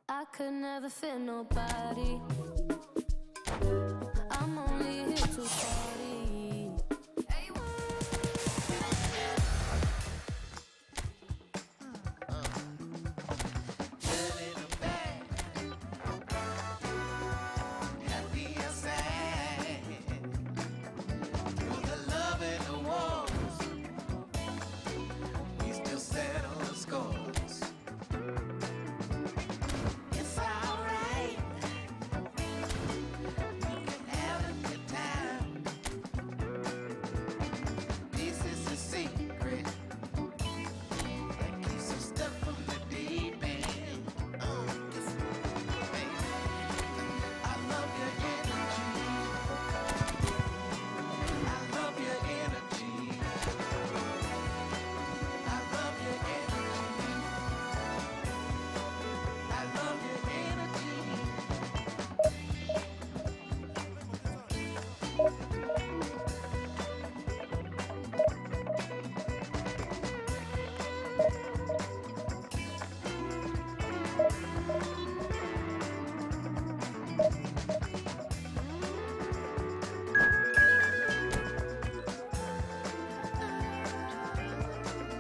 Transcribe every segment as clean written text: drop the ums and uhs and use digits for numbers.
I could never fit nobody. I'm only here to party. Happy or sad, through the love and the wars, we still settle the scores. It's alright, we can have a good time. This is a secret that keeps some stuff from the deep end. I love your energy. I love your energy. I love your energy. I love your energy.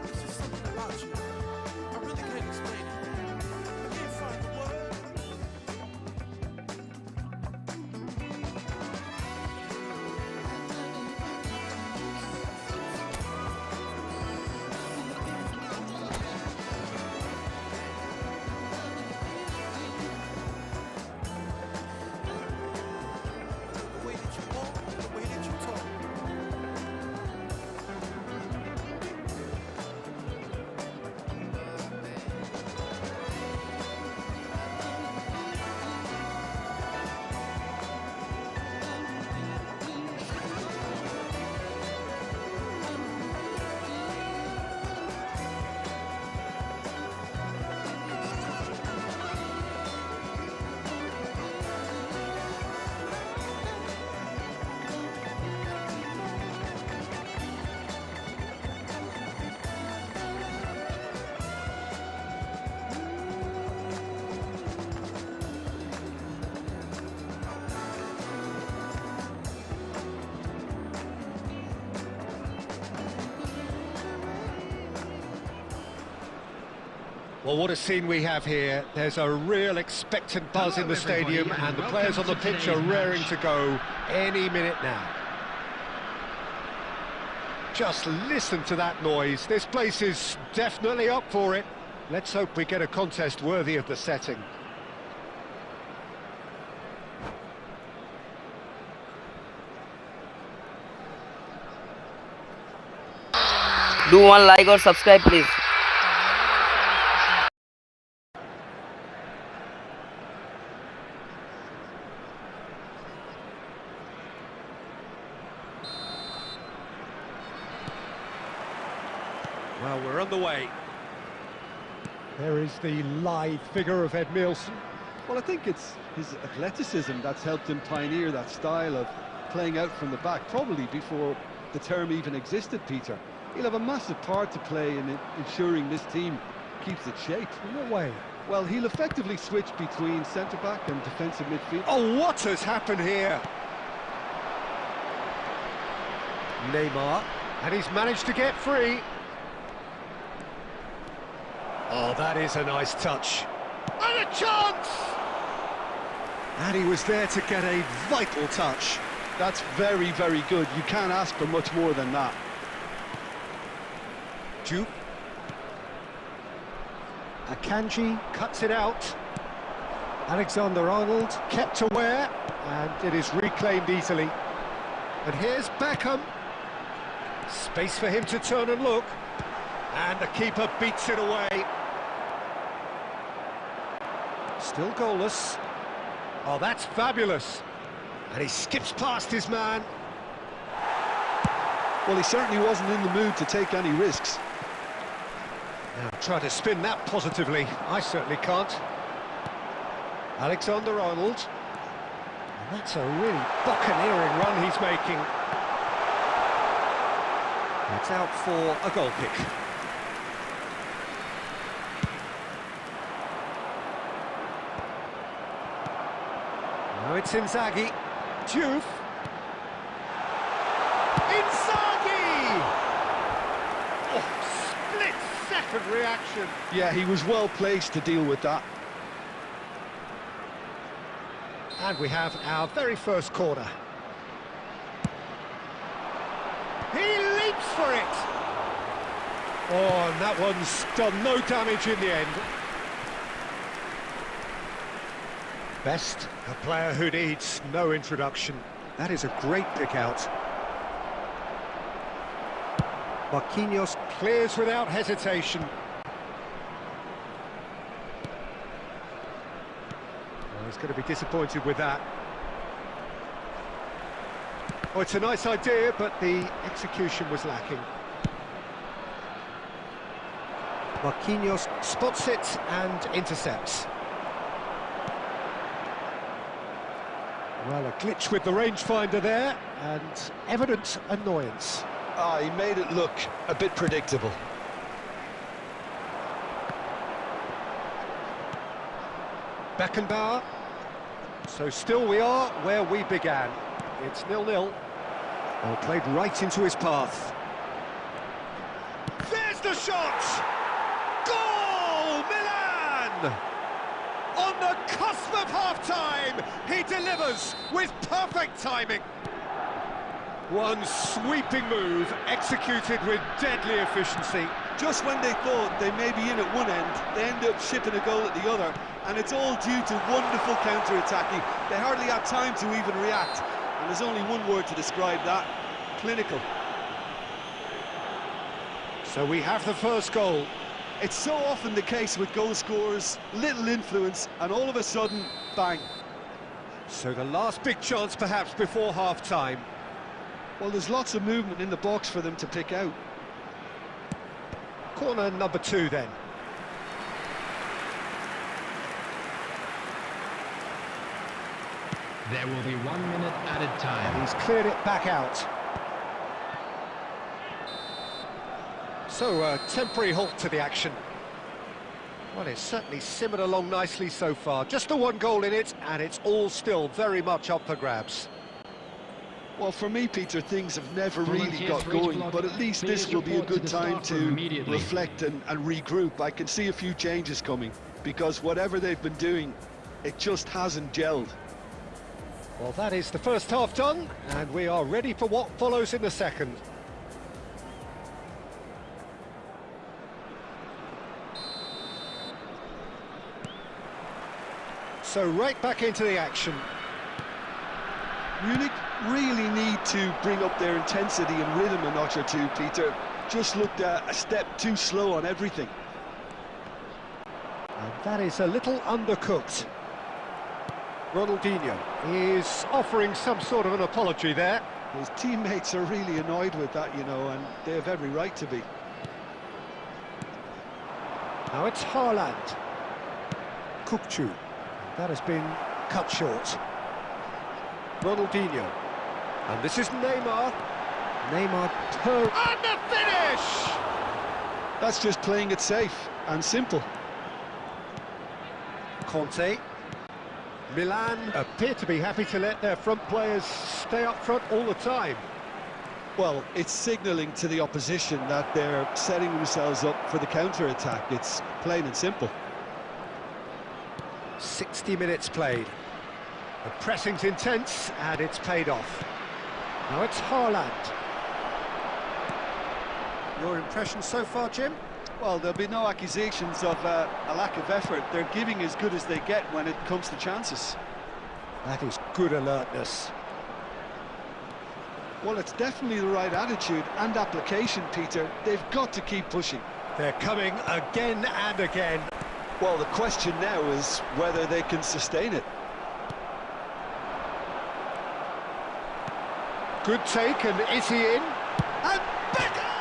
There's just something about you. I really can't explain it. I can't find the word. The way that you walk, the way that you talk. Well, what a scene we have here. There's a real expectant buzz in the stadium, and the players on the pitch are raring to go any minute now. Just listen to that noise. This place is definitely up for it. Let's hope we get a contest worthy of the setting. Do one like or subscribe, please. Well, we're on the way. There is the lithe figure of Ed Milson. Well, I think it's his athleticism that's helped him pioneer that style of playing out from the back, probably before the term even existed, Peter. He'll have a massive part to play in ensuring this team keeps its shape. In what way? Well, he'll effectively switch between centre-back and defensive midfield. Oh, what has happened here? Neymar, and he's managed to get free. Oh, that is a nice touch. And a chance! And he was there to get a vital touch. That's very, very good. You can't ask for much more than that. Jupe. Akanji cuts it out. Alexander-Arnold kept aware, and it is reclaimed easily. And here's Beckham. Space for him to turn and look. And the keeper beats it away. Still goalless. Oh, that's fabulous. And he skips past his man. Well, he certainly wasn't in the mood to take any risks. Now, try to spin that positively. I certainly can't. Alexander-Arnold. And that's a really buccaneering run he's making. It's out for a goal kick. Now it's Inzaghi. Juve. Inzaghi! Oh, split-second reaction. Yeah, he was well placed to deal with that. And we have our very first corner. He leaps for it! Oh, and that one's done no damage in the end. Best, a player who needs no introduction. That is a great pick out. Marquinhos clears without hesitation. Oh, he's going to be disappointed with that. Oh, it's a nice idea, but the execution was lacking. Marquinhos spots it and intercepts. Well, a glitch with the rangefinder there, and evident annoyance. Ah, he made it look a bit predictable. Beckenbauer. So still we are where we began. It's 0-0. Well, played right into his path. There's the shot! Goal, Milan! On the cusp of half-time, he delivers with perfect timing. One sweeping move, executed with deadly efficiency. Just when they thought they may be in at one end, they end up shipping a goal at the other, and it's all due to wonderful counter-attacking. They hardly had time to even react, and there's only one word to describe that: clinical. So we have the first goal. It's so often the case with goal scorers, little influence, and all of a sudden, bang. So the last big chance perhaps before half-time. Well, there's lots of movement in the box for them to pick out. Corner number 2 then. There will be 1 minute added time. He's cleared it back out. So a temporary halt to the action. Well, it's certainly simmered along nicely so far. Just the one goal in it, and it's all still very much up for grabs. Well, for me, Peter, things have never really got going, but at least this will be a good time to reflect and regroup. I can see a few changes coming, because whatever they've been doing, it just hasn't gelled. Well, that is the first half done, and we are ready for what follows in the second. So right back into the action. Munich really need to bring up their intensity and rhythm a notch or two, Peter. Just looked a step too slow on everything. And that is a little undercooked. Ronaldinho is offering some sort of an apology there. His teammates are really annoyed with that, you know, and they have every right to be. Now it's Haaland. Kukçu. That has been cut short. Ronaldinho. And this is Neymar. Neymar turns. And the finish! That's just playing it safe and simple. Conte. Milan appear to be happy to let their front players stay up front all the time. Well, it's signalling to the opposition that they're setting themselves up for the counter-attack. It's plain and simple. 60 minutes played. The pressing's intense, and it's paid off. Now it's Haaland. Your impression so far, Jim? Well, there'll be no accusations of a lack of effort. They're giving as good as they get when it comes to chances. That is good alertness. Well, it's definitely the right attitude and application, Peter. They've got to keep pushing. They're coming again and again. Well, the question now is whether they can sustain it. Good take, and is he in? And Beckham!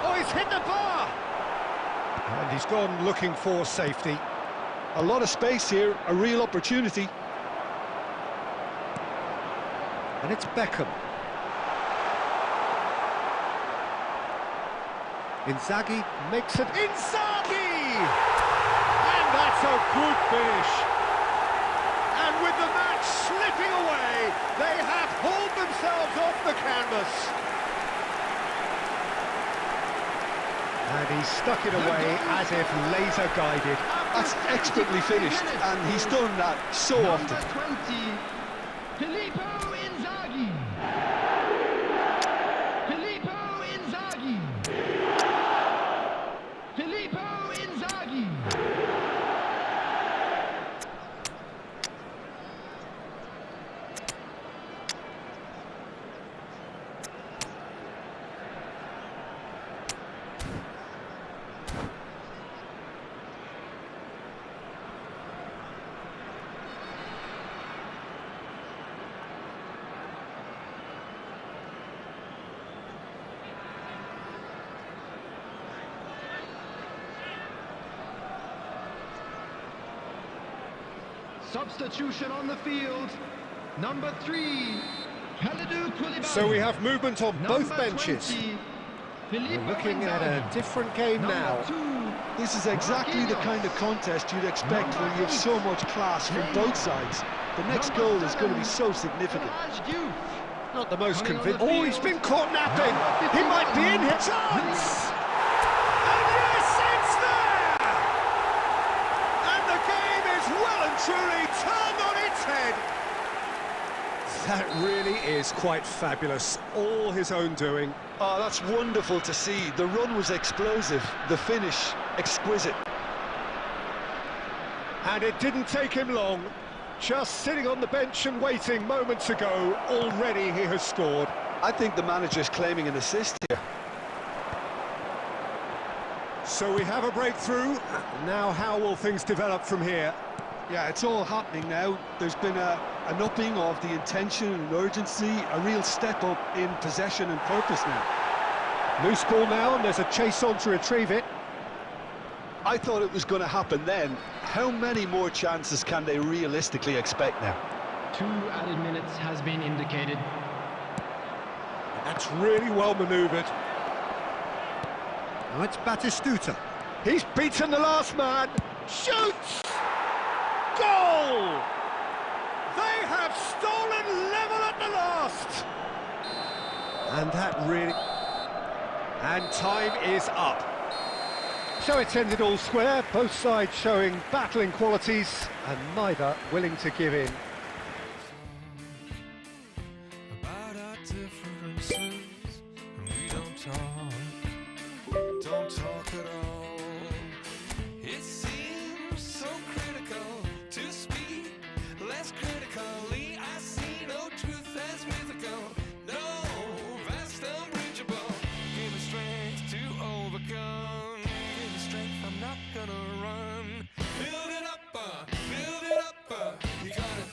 Oh, he's hit the bar! And he's gone looking for safety. A lot of space here, a real opportunity. And it's Beckham. Inzaghi makes it. Inzaghi! And that's a good finish. And with the match slipping away, they have hauled themselves off the canvas. And he stuck it away as if laser guided. That's expertly finished, and he's done that so often. Substitution on the field. Number 3, Kalidou Koulibaly. So we have movement on both Number benches. 20, We're looking at a different game now. This is exactly the kind of contest you'd expect when you have so much class from both sides. The next goal is going to be so significant. Not the most convincing. Oh, he's been caught napping. He might be in here. Chance! And yes, it's there! And the game is well and truly turned on its head. That really is quite fabulous. All his own doing. Oh, that's wonderful to see. The run was explosive, the finish exquisite. And it didn't take him long. Just sitting on the bench and waiting moments ago, already he has scored. I think the manager's claiming an assist here. So we have a breakthrough. Now how will things develop from here? Yeah, it's all happening now. There's been an upping of the intention and urgency, a real step up in possession and purpose now. Loose ball now, and there's a chase on to retrieve it. I thought it was going to happen then. How many more chances can they realistically expect now? 2 added minutes has been indicated. That's really well manoeuvred. Now it's Batistuta. He's beaten the last man. Shoots! Goal! They have stolen level at the last. And that really... And time is up. So it's ended all square, both sides showing battling qualities and neither willing to give in. About our differences, and we don't talk at all. It seems so critical to speak less critically. I see no truth as mythical, no vast unbridgeable. Give me strength to overcome. Give me strength, I'm not gonna run. Build it up, you gotta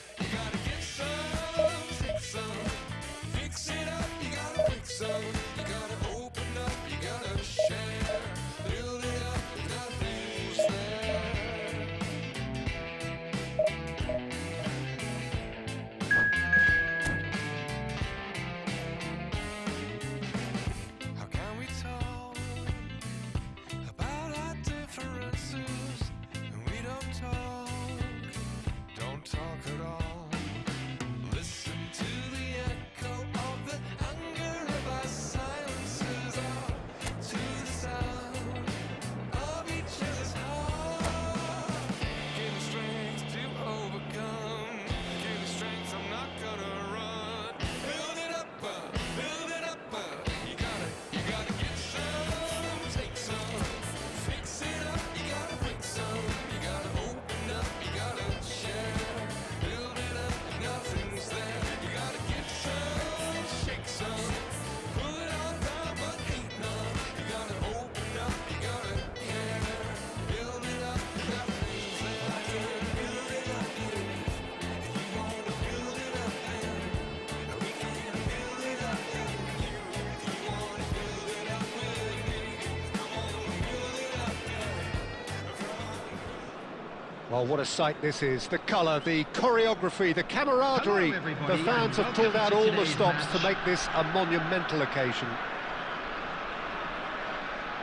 Well, what a sight this is. The colour, the choreography, the camaraderie. Hello, everybody, The fans and have pulled welcome out to all the today's stops to match. make this a monumental occasion.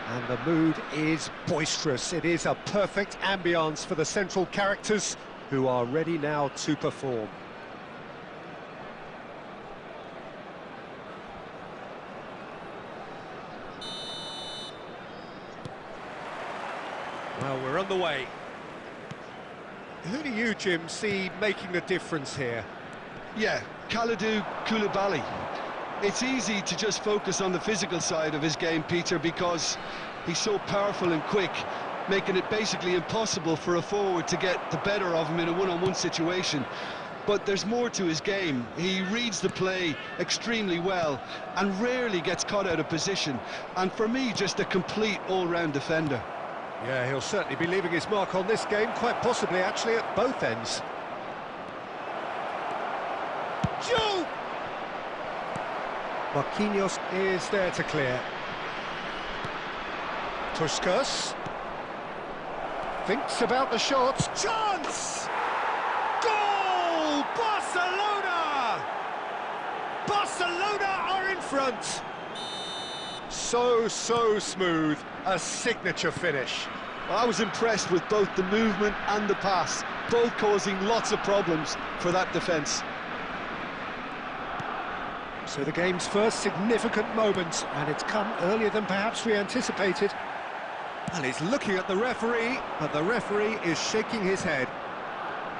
And the mood is boisterous. It is a perfect ambience for the central characters who are ready now to perform. Well, we're on the way. Who do you, Jim, see making the difference here? Yeah, Kalidou Koulibaly. It's easy to just focus on the physical side of his game, Peter, because he's so powerful and quick, making it basically impossible for a forward to get the better of him in a one-on-one situation. But there's more to his game. He reads the play extremely well and rarely gets caught out of position. And for me, just a complete all-round defender. Yeah, he'll certainly be leaving his mark on this game, quite possibly actually at both ends. Joe! Marquinhos is there to clear. Tuskas thinks about the shot. Chance! Goal! Barcelona! Barcelona are in front. So smooth. A signature finish. I was impressed with both the movement and the pass, both causing lots of problems for that defence. So the game's first significant moment, and it's come earlier than perhaps we anticipated. And he's looking at the referee, but the referee is shaking his head.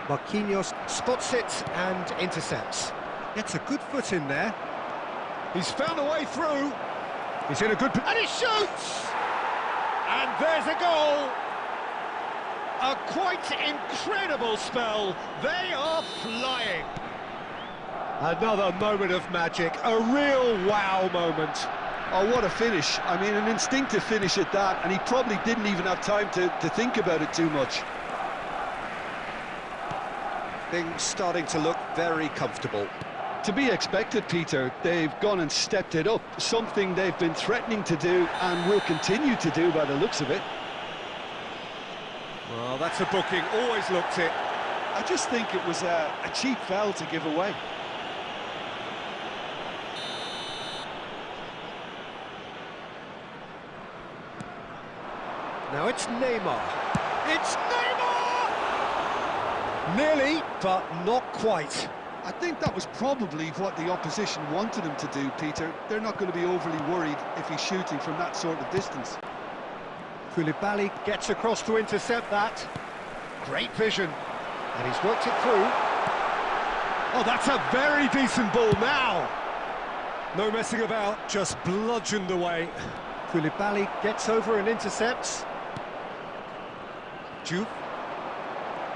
Marquinhos spots it and intercepts. Gets a good foot in there. He's found a way through. He's in a good... and he shoots! And there's a goal! A quite incredible spell. They are flying. Another moment of magic, a real wow moment. Oh, what a finish. I mean, an instinctive finish at that, and he probably didn't even have time to think about it too much. Things starting to look very comfortable. To be expected, Peter. They've gone and stepped it up, something they've been threatening to do and will continue to do by the looks of it. Well, that's a booking, always looked it. I just think it was a cheap foul to give away. Now it's Neymar. It's Neymar! Nearly, but not quite. I think that was probably what the opposition wanted him to do, Peter. They're not going to be overly worried if he's shooting from that sort of distance. Koulibaly gets across to intercept that. Great vision. And he's worked it through. Oh, that's a very decent ball now. No messing about, just bludgeoned away. Koulibaly gets over and intercepts. Juve.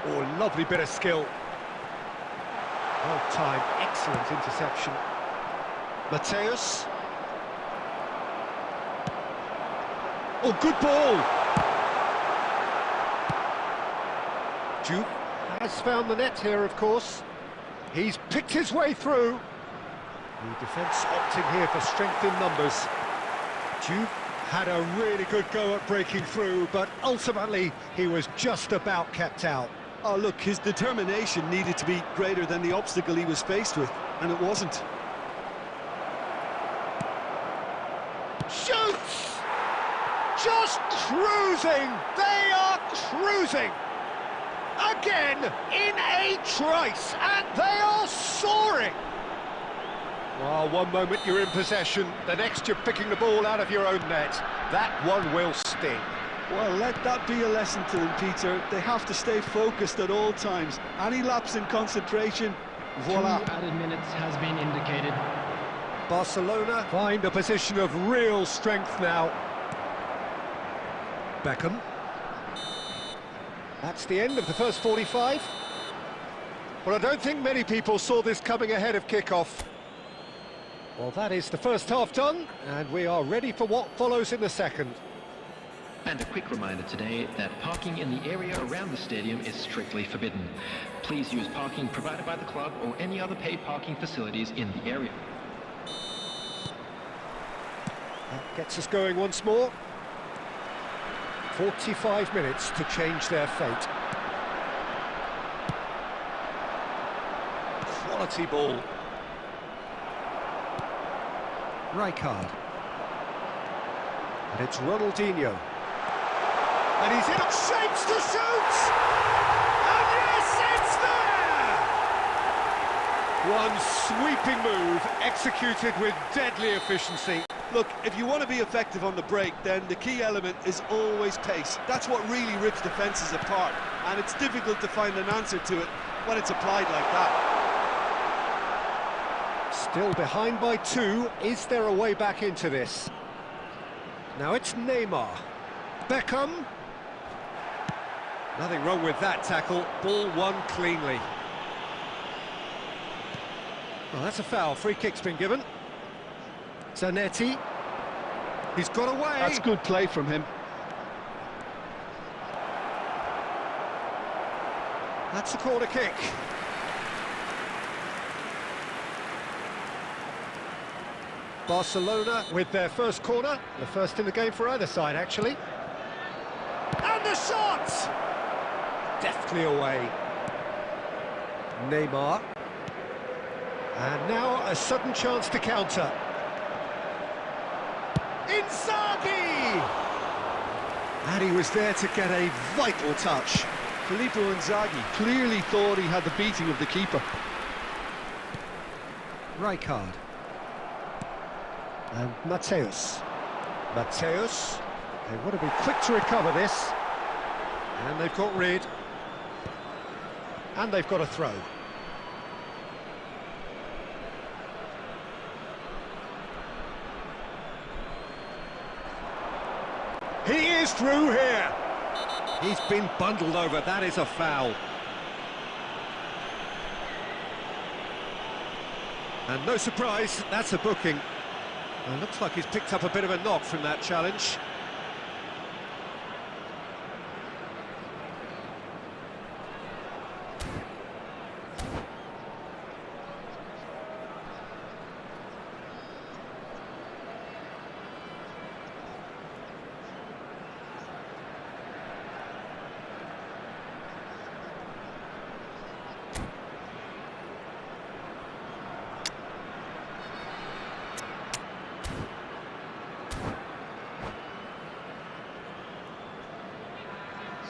Oh, lovely bit of skill. Well timed, excellent interception. Mateus. Oh, good ball! Juve has found the net here, of course. He's picked his way through. The defence opting here for strength in numbers. Juve had a really good go at breaking through, but ultimately he was just about kept out. Oh, look, his determination needed to be greater than the obstacle he was faced with, and it wasn't. Shoots! Just cruising! They are cruising! Again, in a trice, and they are soaring! Well, one moment you're in possession, the next you're picking the ball out of your own net. That one will sting. Well, let that be a lesson to them, Peter. They have to stay focused at all times. Any lapse in concentration, voila. 2 added minutes has been indicated. Barcelona find a position of real strength now. Beckham. That's the end of the first 45. Well, I don't think many people saw this coming ahead of kick-off. Well, that is the first half done, and we are ready for what follows in the second. And a quick reminder today that parking in the area around the stadium is strictly forbidden. Please use parking provided by the club or any other paid parking facilities in the area. That gets us going once more. 45 minutes to change their fate. quality ball. Rijkaard. And it's Ronaldinho. And he's in shapes to shoot! And yes, it's there! One sweeping move, executed with deadly efficiency. Look, if you want to be effective on the break, then the key element is always pace. That's what really rips defences apart, and it's difficult to find an answer to it when it's applied like that. Still behind by 2. Is there a way back into this? Now it's Neymar. Beckham. Nothing wrong with that tackle, ball won cleanly. Well, that's a foul. Free kick's been given. Zanetti. He's got away. That's good play from him. That's a corner kick. Barcelona with their first corner. The first in the game for either side, actually. And the shot! Deftly away. Neymar. And now a sudden chance to counter. Inzaghi! And he was there to get a vital touch. Filippo Inzaghi clearly thought he had the beating of the keeper. Rijkaard. And Mateus. Mateus. They want to be quick to recover this. And they've got rid. And they've got a throw. He is through here. He's been bundled over. That is a foul. And no surprise, that's a booking. And looks like he's picked up a bit of a knock from that challenge.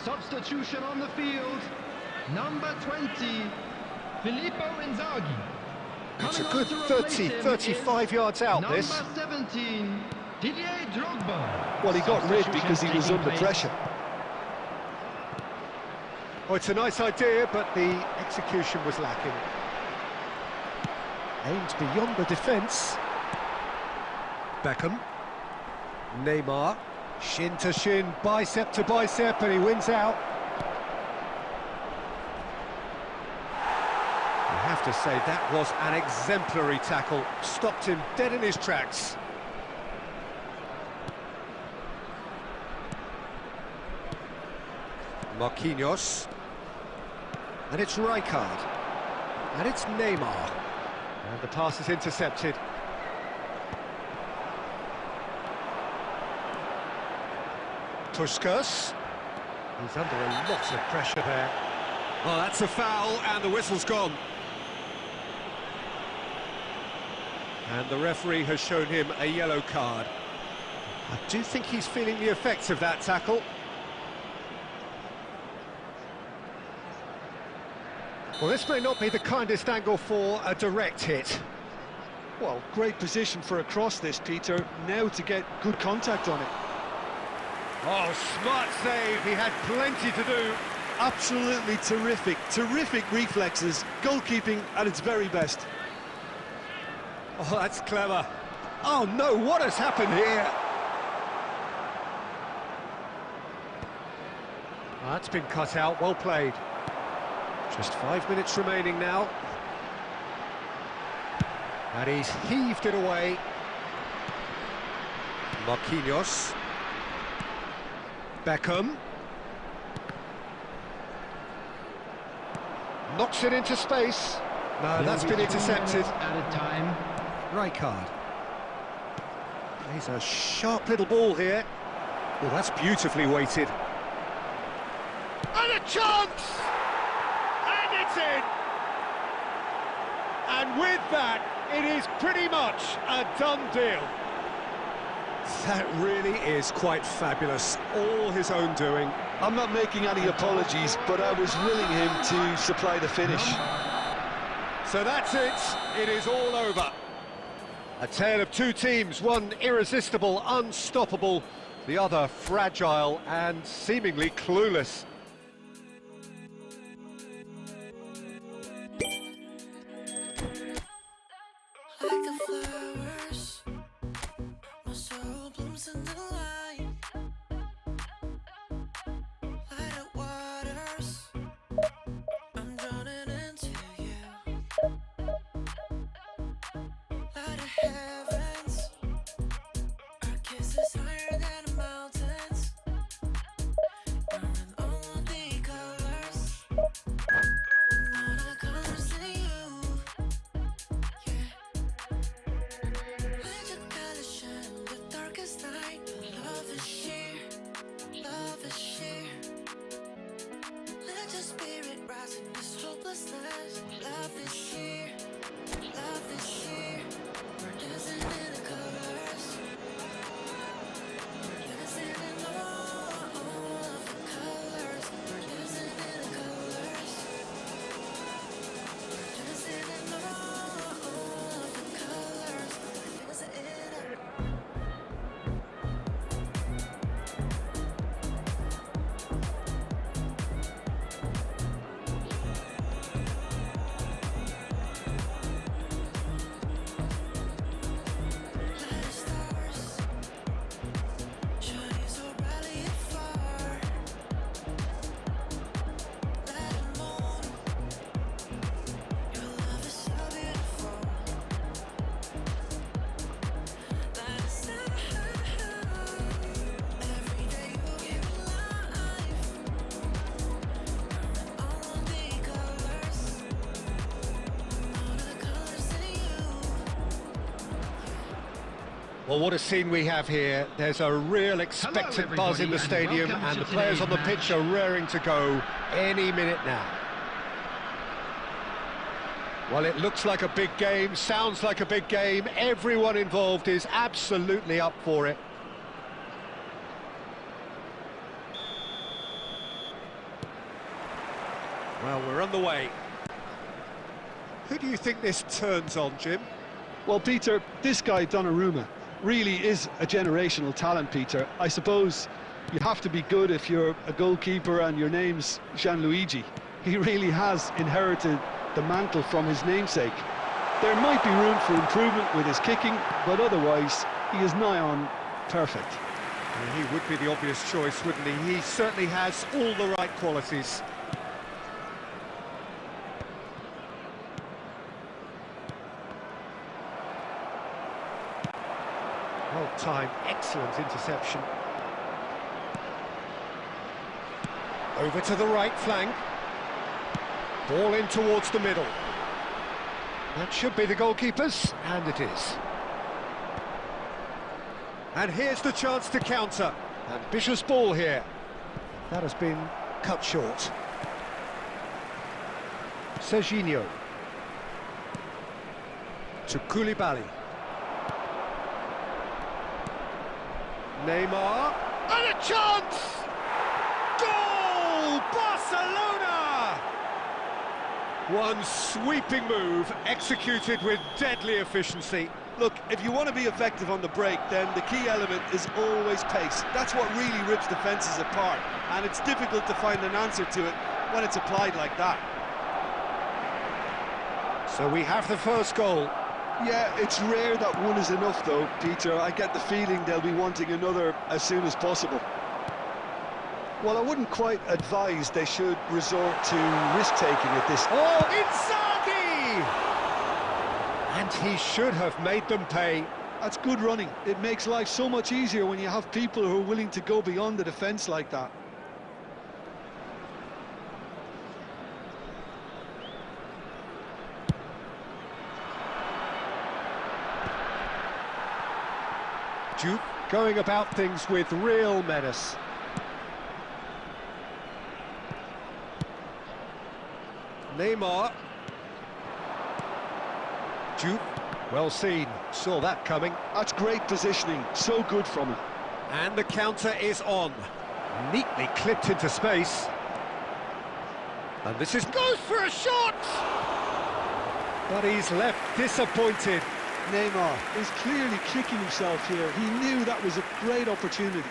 Substitution on the field. Number 20, Filippo Inzaghi. It's a Coming good on to replace 30, him 35 is yards out, this. Number 17, Didier Drogba. Well, he got rid because he was under pressure. Oh, it's a nice idea, but the execution was lacking. Aimed beyond the defence. Beckham. Neymar. Shin to shin, bicep to bicep, and he wins out. You have to say that was an exemplary tackle. Stopped him dead in his tracks. Marquinhos. And it's Rijkaard. And it's Neymar. And the pass is intercepted. Puskas. He's under a lot of pressure there. Oh, that's a foul, and the whistle's gone. And the referee has shown him a yellow card. I do think he's feeling the effects of that tackle. Well, this may not be the kindest angle for a direct hit. Well, great position for a cross this, Peter. Now to get good contact on it. Oh, smart save, he had plenty to do. Absolutely terrific, terrific reflexes. Goalkeeping at its very best. Oh, that's clever. Oh no, what has happened here? That's been cut out, well played. Just 5 minutes remaining now. And he's heaved it away. Marquinhos. Beckham. Knocks it into space. No, that's been intercepted. At a time. Rijkaard. Plays a sharp little ball here. Oh, that's beautifully weighted. And a chance! And it's in! And with that, it is pretty much a done deal. That really is quite fabulous. All his own doing. I'm not making any apologies, but I was willing him to supply the finish. So that's it. It is all over. A tale of two teams, one irresistible, unstoppable, the other fragile and seemingly clueless. Like the flowers, my soul blooms in the light. Light of waters, I'm drowning into you. Light of heavens, our kiss is higher than the mountains. We're in all the colors, all the colors in you. Let your colors shine the darkest night. Love is sheer, love is sheer. Let your spirit rise in this hopelessness. Love is sheer, love is sheer. We're dancing in the colors. We're dancing in all of the colors. We're dancing in the colors. We're dancing in all of the colors. We're dancing in it. Light of stars, shining so brightly and far. Light of moon, your love is so beautiful. Light of sun, every day you give life. All of the colors, all of the colors in you. Well, what a scene we have here. There's a real expectant buzz in the stadium, and the players on the pitch are raring to go any minute now. Well, it looks like a big game, sounds like a big game. Everyone involved is absolutely up for it. Well, we're on the way. Who do you think this turns on, Jim? Well, Peter, this guy, Donnarumma, really is a generational talent, Peter. I suppose you have to be good if you're a goalkeeper and your name's Gianluigi. He really has inherited the mantle from his namesake. There might be room for improvement with his kicking, but otherwise, he is nigh on perfect. Well, he would be the obvious choice, wouldn't he? He certainly has all the right qualities. Well timed, excellent interception. Over to the right flank. Ball in towards the middle. That should be the goalkeeper's, and it is. And here's the chance to counter. Ambitious ball here. That has been cut short. Serginho. To Koulibaly. Neymar, and a chance! Goal! Barcelona! One sweeping move, executed with deadly efficiency. Look, if you want to be effective on the break, then the key element is always pace. That's what really rips defences apart, and it's difficult to find an answer to it when it's applied like that. So we have the first goal. Yeah, it's rare that one is enough, though, Peter. I get the feeling they'll be wanting another as soon as possible. Well, I wouldn't quite advise they should resort to risk-taking at this... Oh, Inzaghi! And he should have made them pay. That's good running. It makes life so much easier when you have people who are willing to go beyond the defence like that. Duke going about things with real menace. Neymar. Diouf, well seen, saw that coming. That's great positioning, so good from him. And the counter is on. Neatly clipped into space. And this is... goes for a shot! But he's left disappointed. Neymar is clearly kicking himself here. He knew that was a great opportunity.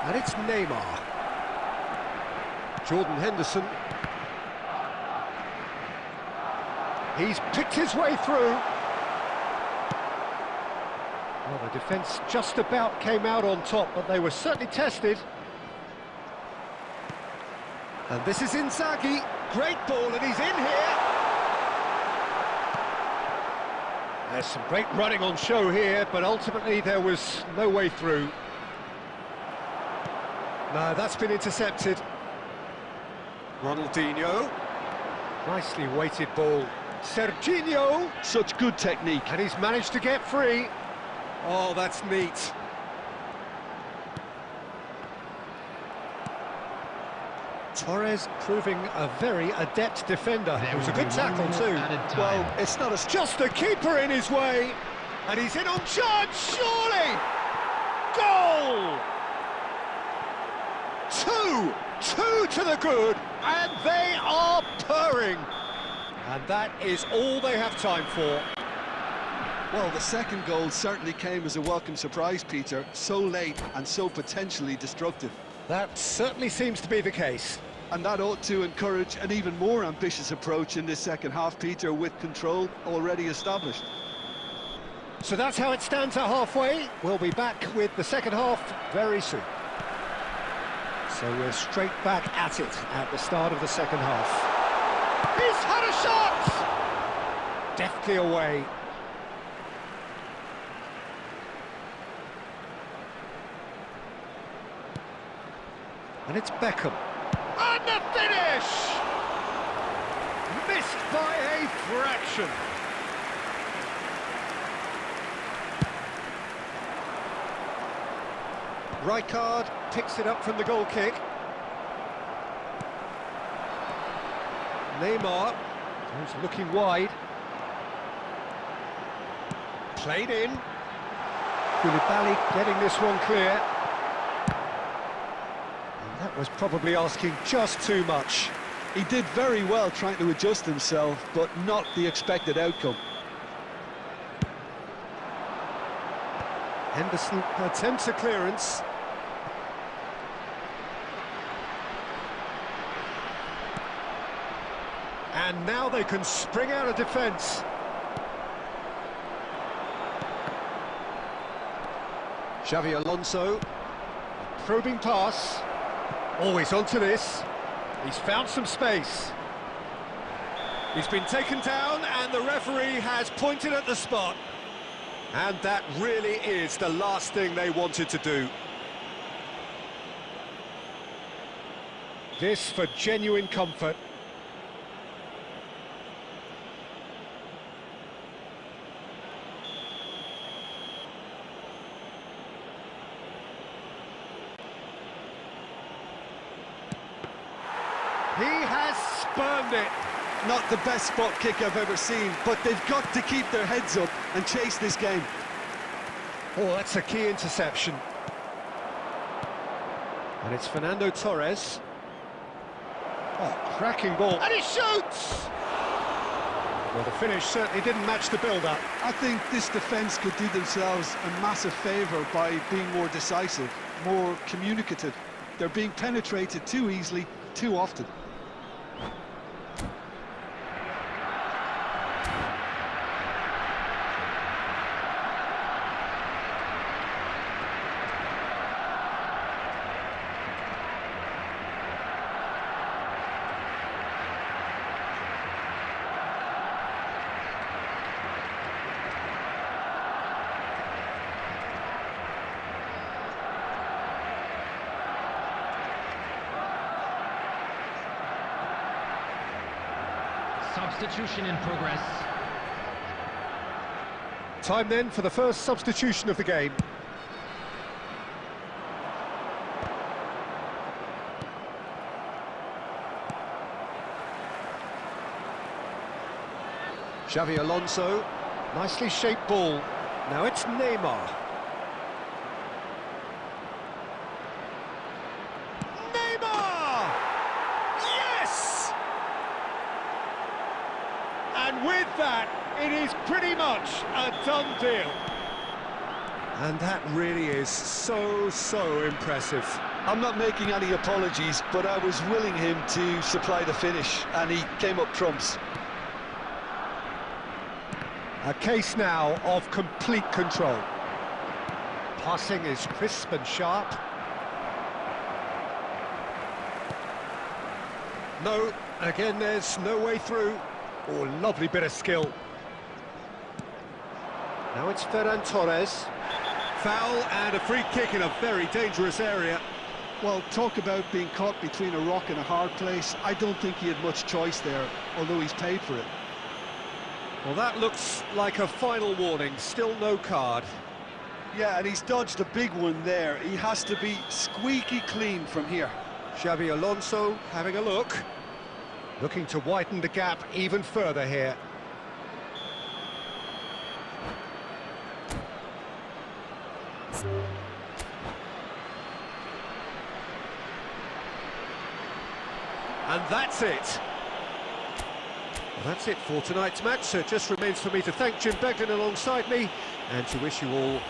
And it's Neymar. Jordan Henderson. He's picked his way through. Well, the defence just about came out on top, but they were certainly tested. And this is Inzaghi. Great ball, and he's in here. There's some great running on show here, but ultimately there was no way through. No, that's been intercepted. Ronaldinho. Nicely weighted ball. Serginho. Such good technique. And he's managed to get free. Oh, that's neat. Torres proving a very adept defender. It was a good tackle too. Well, it's not just a keeper in his way. And he's in on charge, surely! Goal! Two to the good, and they are purring. And that is all they have time for. Well, the second goal certainly came as a welcome surprise, Peter. So late and so potentially destructive. That certainly seems to be the case. And that ought to encourage an even more ambitious approach in this second half, Peter, with control already established. So that's how it stands at halfway. We'll be back with the second half very soon. So we're straight back at it at the start of the second half. He's had a shot! Deftly away. And it's Beckham. And the finish! Missed by a fraction. Rijkaard picks it up from the goal kick. Neymar, who's looking wide. Played in. Koulibaly getting this one clear. And that was probably asking just too much. He did very well trying to adjust himself, but not the expected outcome. Henderson attempts a clearance. And now they can spring out of defence. Xavi Alonso, a probing pass. Always onto this. He's found some space. He's been taken down and the referee has pointed at the spot. And that really is the last thing they wanted to do. This for genuine comfort. He has spurned it. Not the best spot kick I've ever seen, but they've got to keep their heads up and chase this game. Oh, that's a key interception. And it's Fernando Torres. Oh, cracking ball. And he shoots! Well, the finish certainly didn't match the build-up. I think this defence could do themselves a massive favour by being more decisive, more communicative. They're being penetrated too easily, too often. Substitution in progress. Time then for the first substitution of the game. Xavi Alonso, nicely shaped ball. Now it's Neymar. Neymar! Yes! And with that, it is pretty much a done deal. And that really is so impressive. I'm not making any apologies, but I was willing him to supply the finish, and he came up trumps. A case now of complete control. Passing is crisp and sharp. No, again there's no way through. Oh, lovely bit of skill. Now it's Ferran Torres. Foul and a free kick in a very dangerous area. Well, talk about being caught between a rock and a hard place. I don't think he had much choice there, although he's paid for it. Well, that looks like a final warning. Still no card. Yeah, and he's dodged a big one there. He has to be squeaky clean from here. Xavi Alonso having a look. Looking to widen the gap even further here. And that's it. Well, that's it for tonight's match, so it just remains for me to thank Jim Beglin alongside me and to wish you all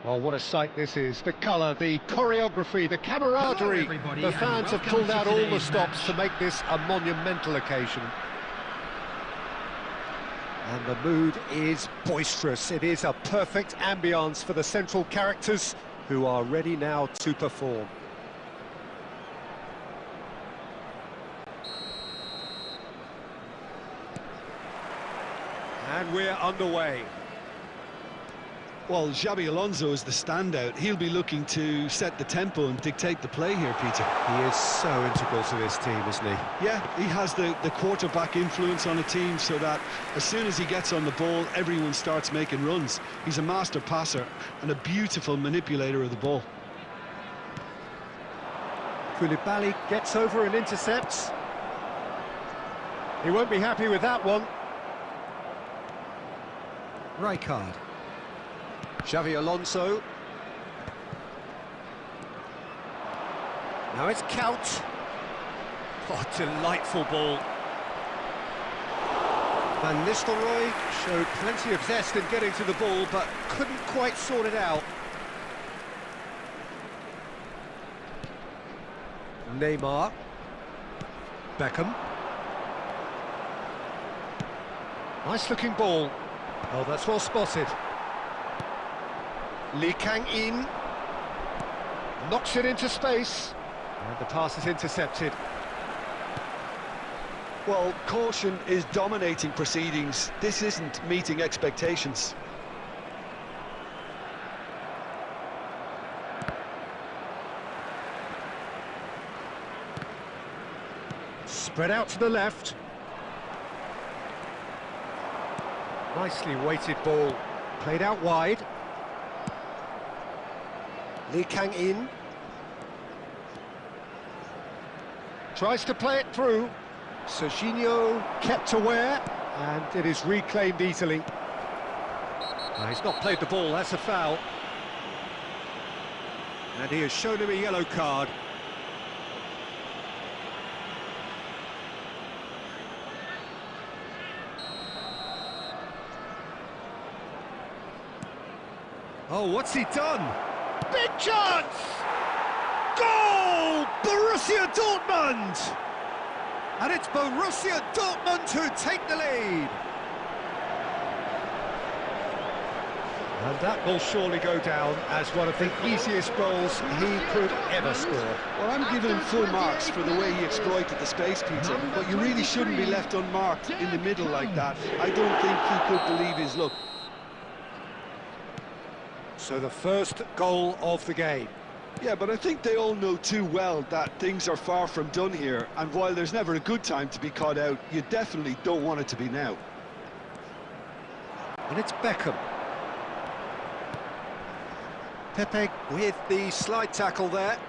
Well, what a sight this is. The colour, the choreography, the camaraderie. The fans have pulled out all the stops to make this a monumental occasion. And the mood is boisterous. It is a perfect ambience for the central characters who are ready now to perform. And we're underway. Well, Xabi Alonso is the standout. He'll be looking to set the tempo and dictate the play here, Peter. He is so integral to this team, isn't he? Yeah, he has the quarterback influence on a team so that as soon as he gets on the ball, everyone starts making runs. He's a master passer and a beautiful manipulator of the ball. Koulibaly gets over and intercepts. He won't be happy with that one. Rijkaard. Xabi Alonso. Now it's Count. Oh, delightful ball. Van Nistelrooy showed plenty of zest in getting to the ball, but couldn't quite sort it out. Neymar. Beckham. Nice looking ball. Oh, that's well spotted. Lee Kang-in knocks it into space, and the pass is intercepted. Well, caution is dominating proceedings. This isn't meeting expectations. Spread out to the left. Nicely weighted ball, played out wide. Lee Kang-in tries to play it through. Serginho kept aware, and it is reclaimed easily. He's not played the ball, that's a foul. And he has shown him a yellow card. Oh, what's he done? Big chance! Goal! Borussia Dortmund! And it's Borussia Dortmund who take the lead. And that will surely go down as one of the easiest goals he could ever score. Well, I'm giving him full marks for the way he exploited the space, Peter, but you really shouldn't be left unmarked in the middle like that. I don't think he could believe his luck. So the first goal of the game. Yeah, but I think they all know too well that things are far from done here, and while there's never a good time to be caught out, you definitely don't want it to be now. And it's Beckham. Pepe with the slide tackle there.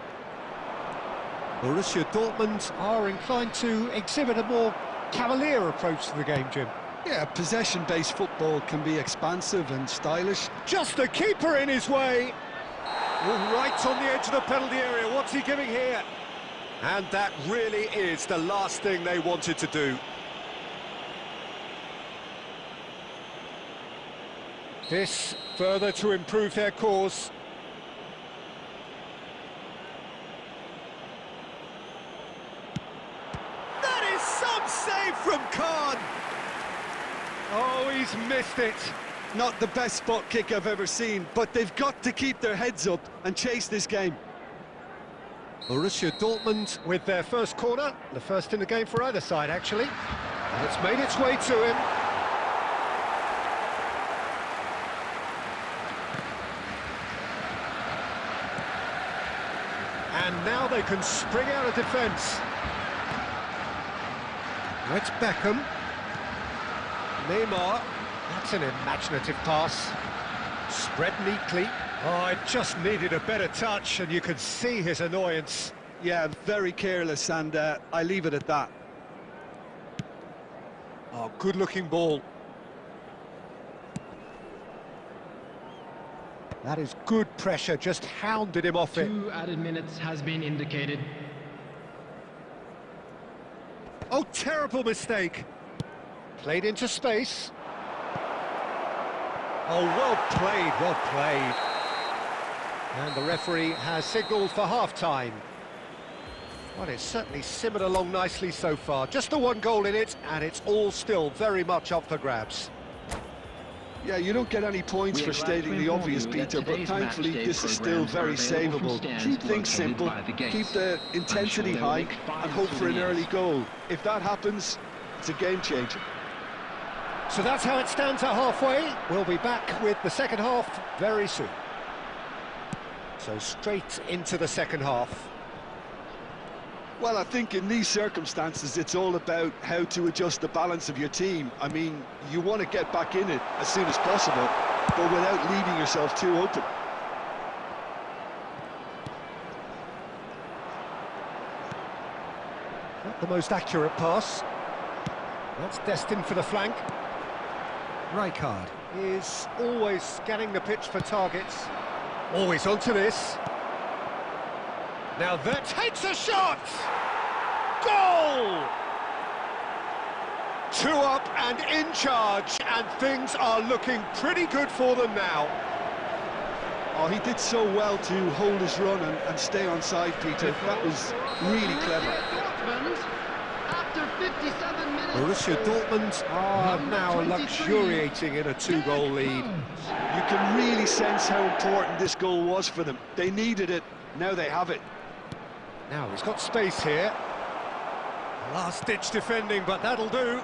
Borussia Dortmund are inclined to exhibit a more cavalier approach to the game, Jim. Yeah, possession-based football can be expansive and stylish. Just the keeper in his way. Right on the edge of the penalty area. What's he giving here? And that really is the last thing they wanted to do. This further to improve their cause. That is some save from Khan. Oh, he's missed it. Not the best spot kick I've ever seen, but they've got to keep their heads up and chase this game. Borussia Dortmund with their first corner, the first in the game for either side, actually. And it's made its way to him. And now they can spring out of defence. Now it's Beckham. Neymar. That's an imaginative pass. Spread neatly. Oh, it just needed a better touch, and you could see his annoyance. Yeah, very careless, and I leave it at that. Oh, good-looking ball. That is good pressure, just hounded him off it. 2 added minutes has been indicated. Oh, terrible mistake. Played into space. Oh, well played, well played. And the referee has signalled for half-time. Well, it's certainly simmered along nicely so far. Just the one goal in it, and it's all still very much up for grabs. Yeah, you don't get any points for stating the obvious, Peter, but thankfully this is still very savable. Keep things simple, keep the intensity high, and hope for an early goal. If that happens, it's a game changer. So that's how it stands at halfway. We'll be back with the second half very soon. So straight into the second half. Well, I think in these circumstances, it's all about how to adjust the balance of your team. I mean, you want to get back in it as soon as possible, but without leaving yourself too open. Not the most accurate pass. That's destined for the flank. Rijkaard is always scanning the pitch for targets. Always onto this. Now that takes a shot! Goal! 2 up and in charge, and things are looking pretty good for them now. Oh, he did so well to hold his run and stay on side, Peter. That was really clever. After 57 minutes. Borussia Dortmund are now luxuriating in a 2-goal lead. You can really sense how important this goal was for them. They needed it, now they have it. Now he's got space here. Last-ditch defending, but that'll do.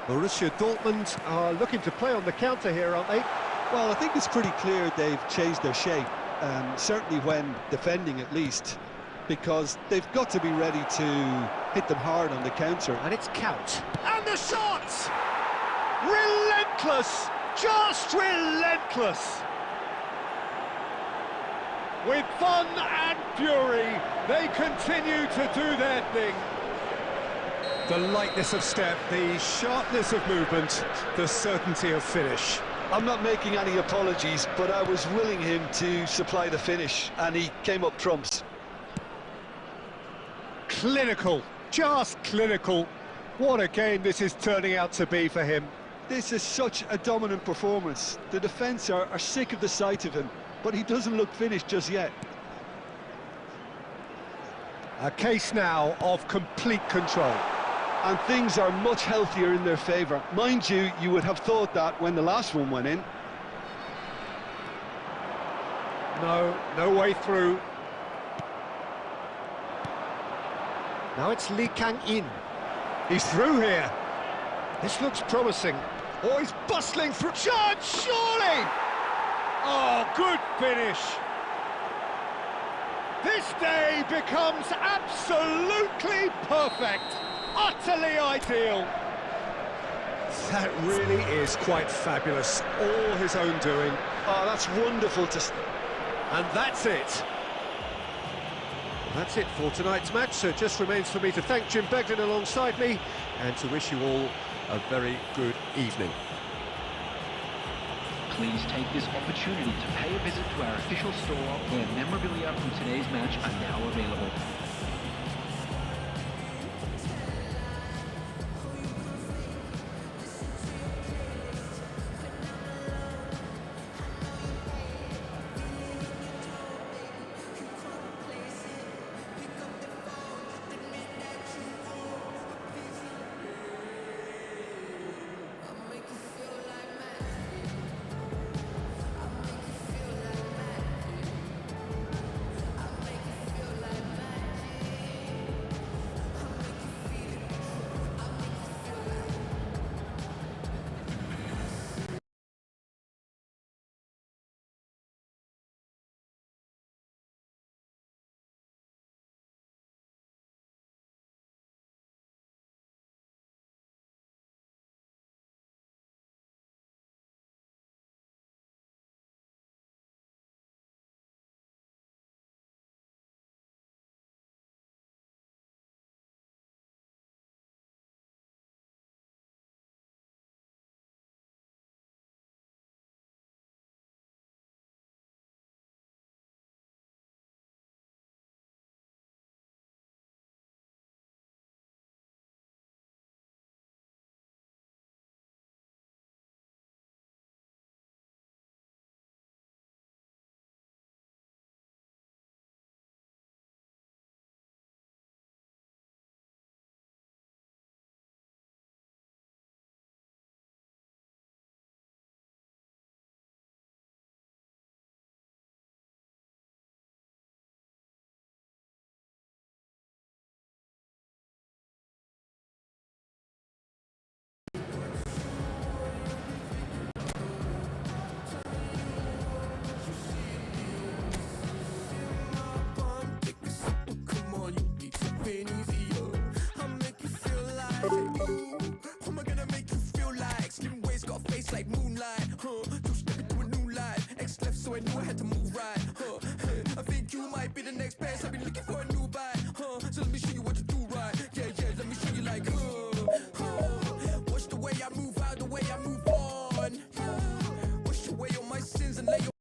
Borussia Dortmund are looking to play on the counter here, aren't they? Well, I think it's pretty clear they've changed their shape, certainly when defending at least, because they've got to be ready to hit them hard on the counter. And it's Kaut. And the shot! Relentless! Just relentless! With fun and fury, they continue to do their thing. The lightness of step, the sharpness of movement, the certainty of finish. I'm not making any apologies, but I was willing him to supply the finish, and he came up trumps. Clinical, just clinical. What a game this is turning out to be for him. This is such a dominant performance. The defence are sick of the sight of him, but he doesn't look finished just yet. A case now of complete control. And things are much healthier in their favour. Mind you, you would have thought that when the last one went in. No way through. Now it's Lee Kang-in. He's through here. This looks promising. Oh, he's bustling through. Chance, surely! Oh, good finish. This day becomes absolutely perfect. Utterly ideal. That really is quite fabulous. All his own doing. Oh, that's wonderful to... And that's it. That's it for tonight's match. So it just remains for me to thank Jim Begden alongside me and to wish you all a very good evening. Please take this opportunity to pay a visit to our official store where memorabilia from today's match are now available. like moonlight, two-step into a new life. X left, so I knew I had to move right, I think you might be the next best. I've been looking for a new bite, so let me show you what to do right. Yeah, let me show you like, watch the way I move out, the way I move on. Wash away all my sins and lay your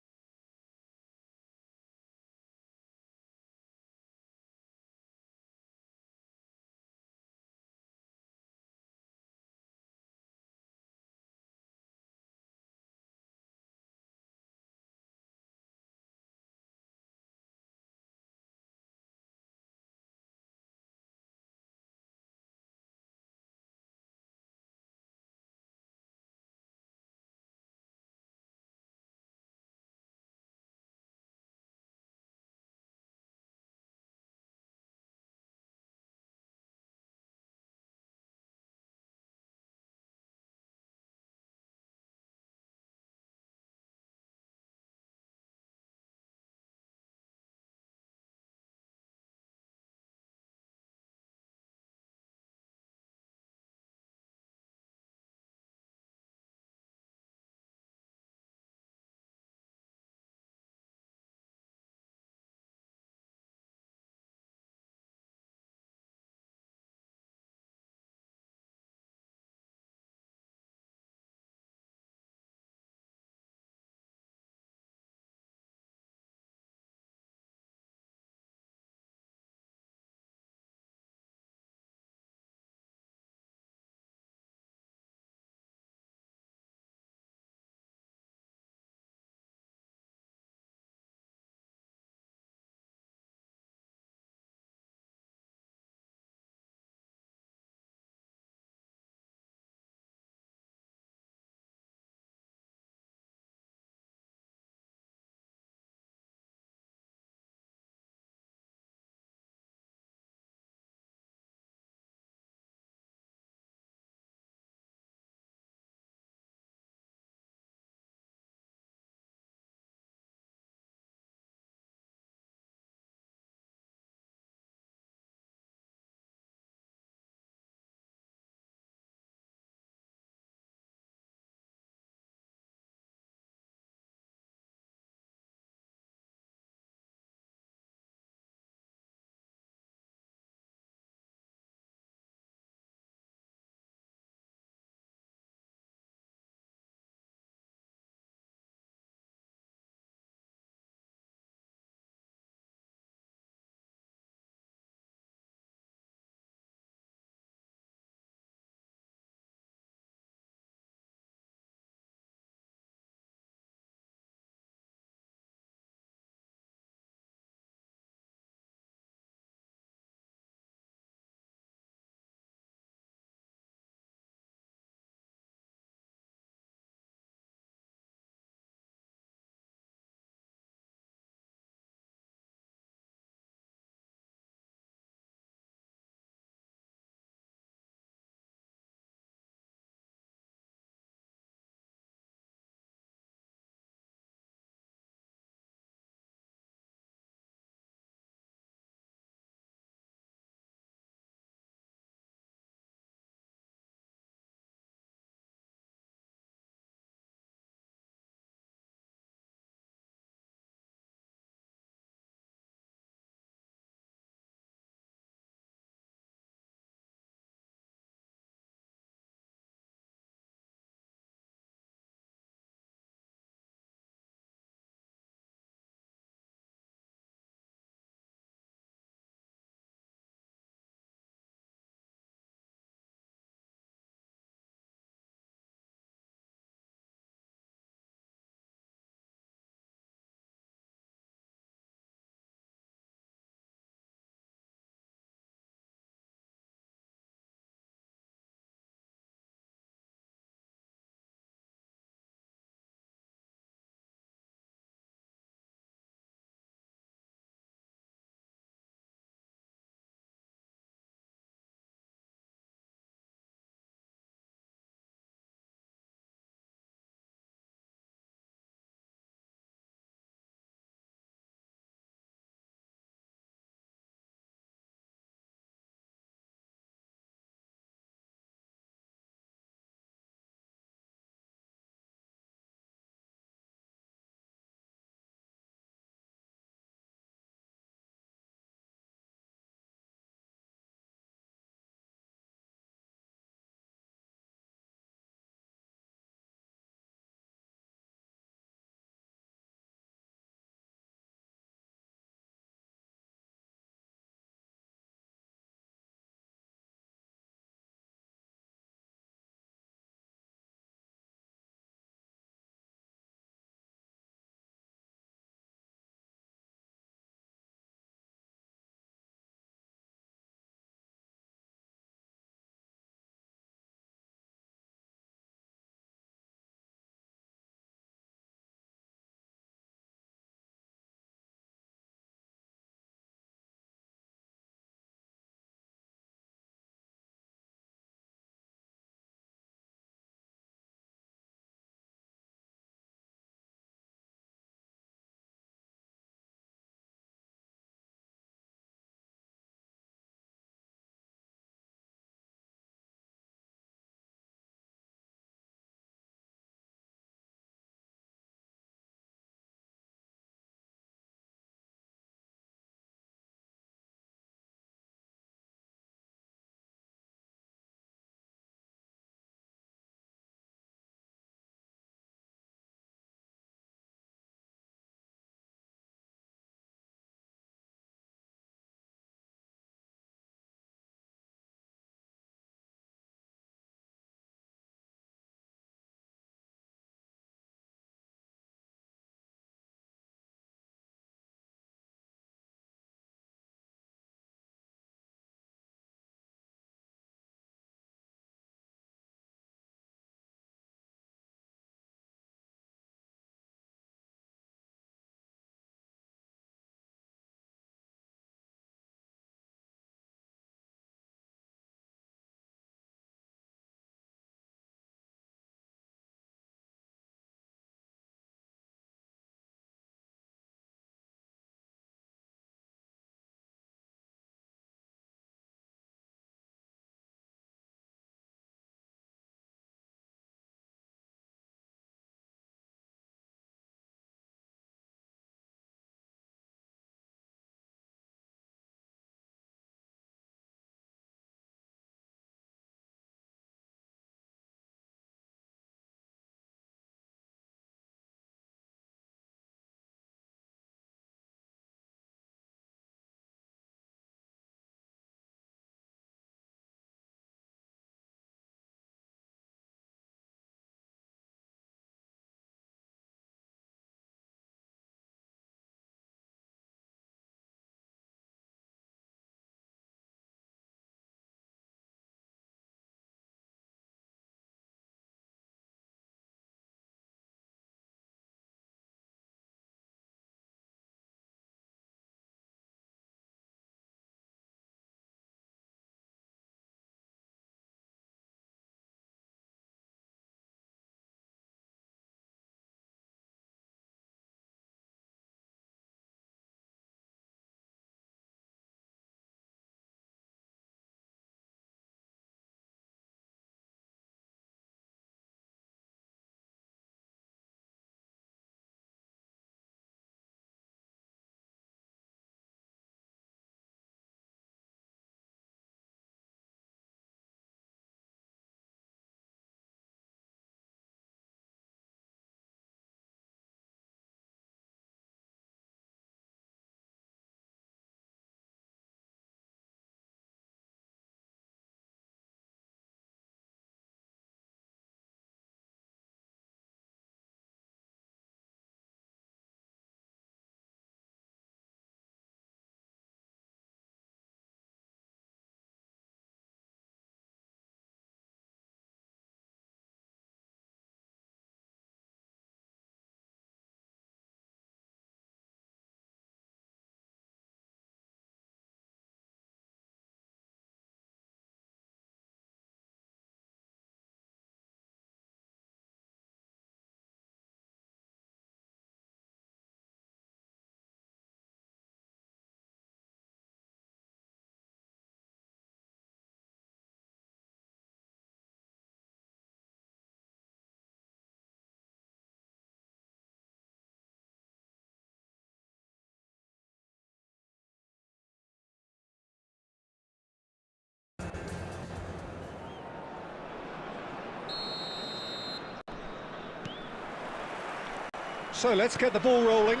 So let's get the ball rolling.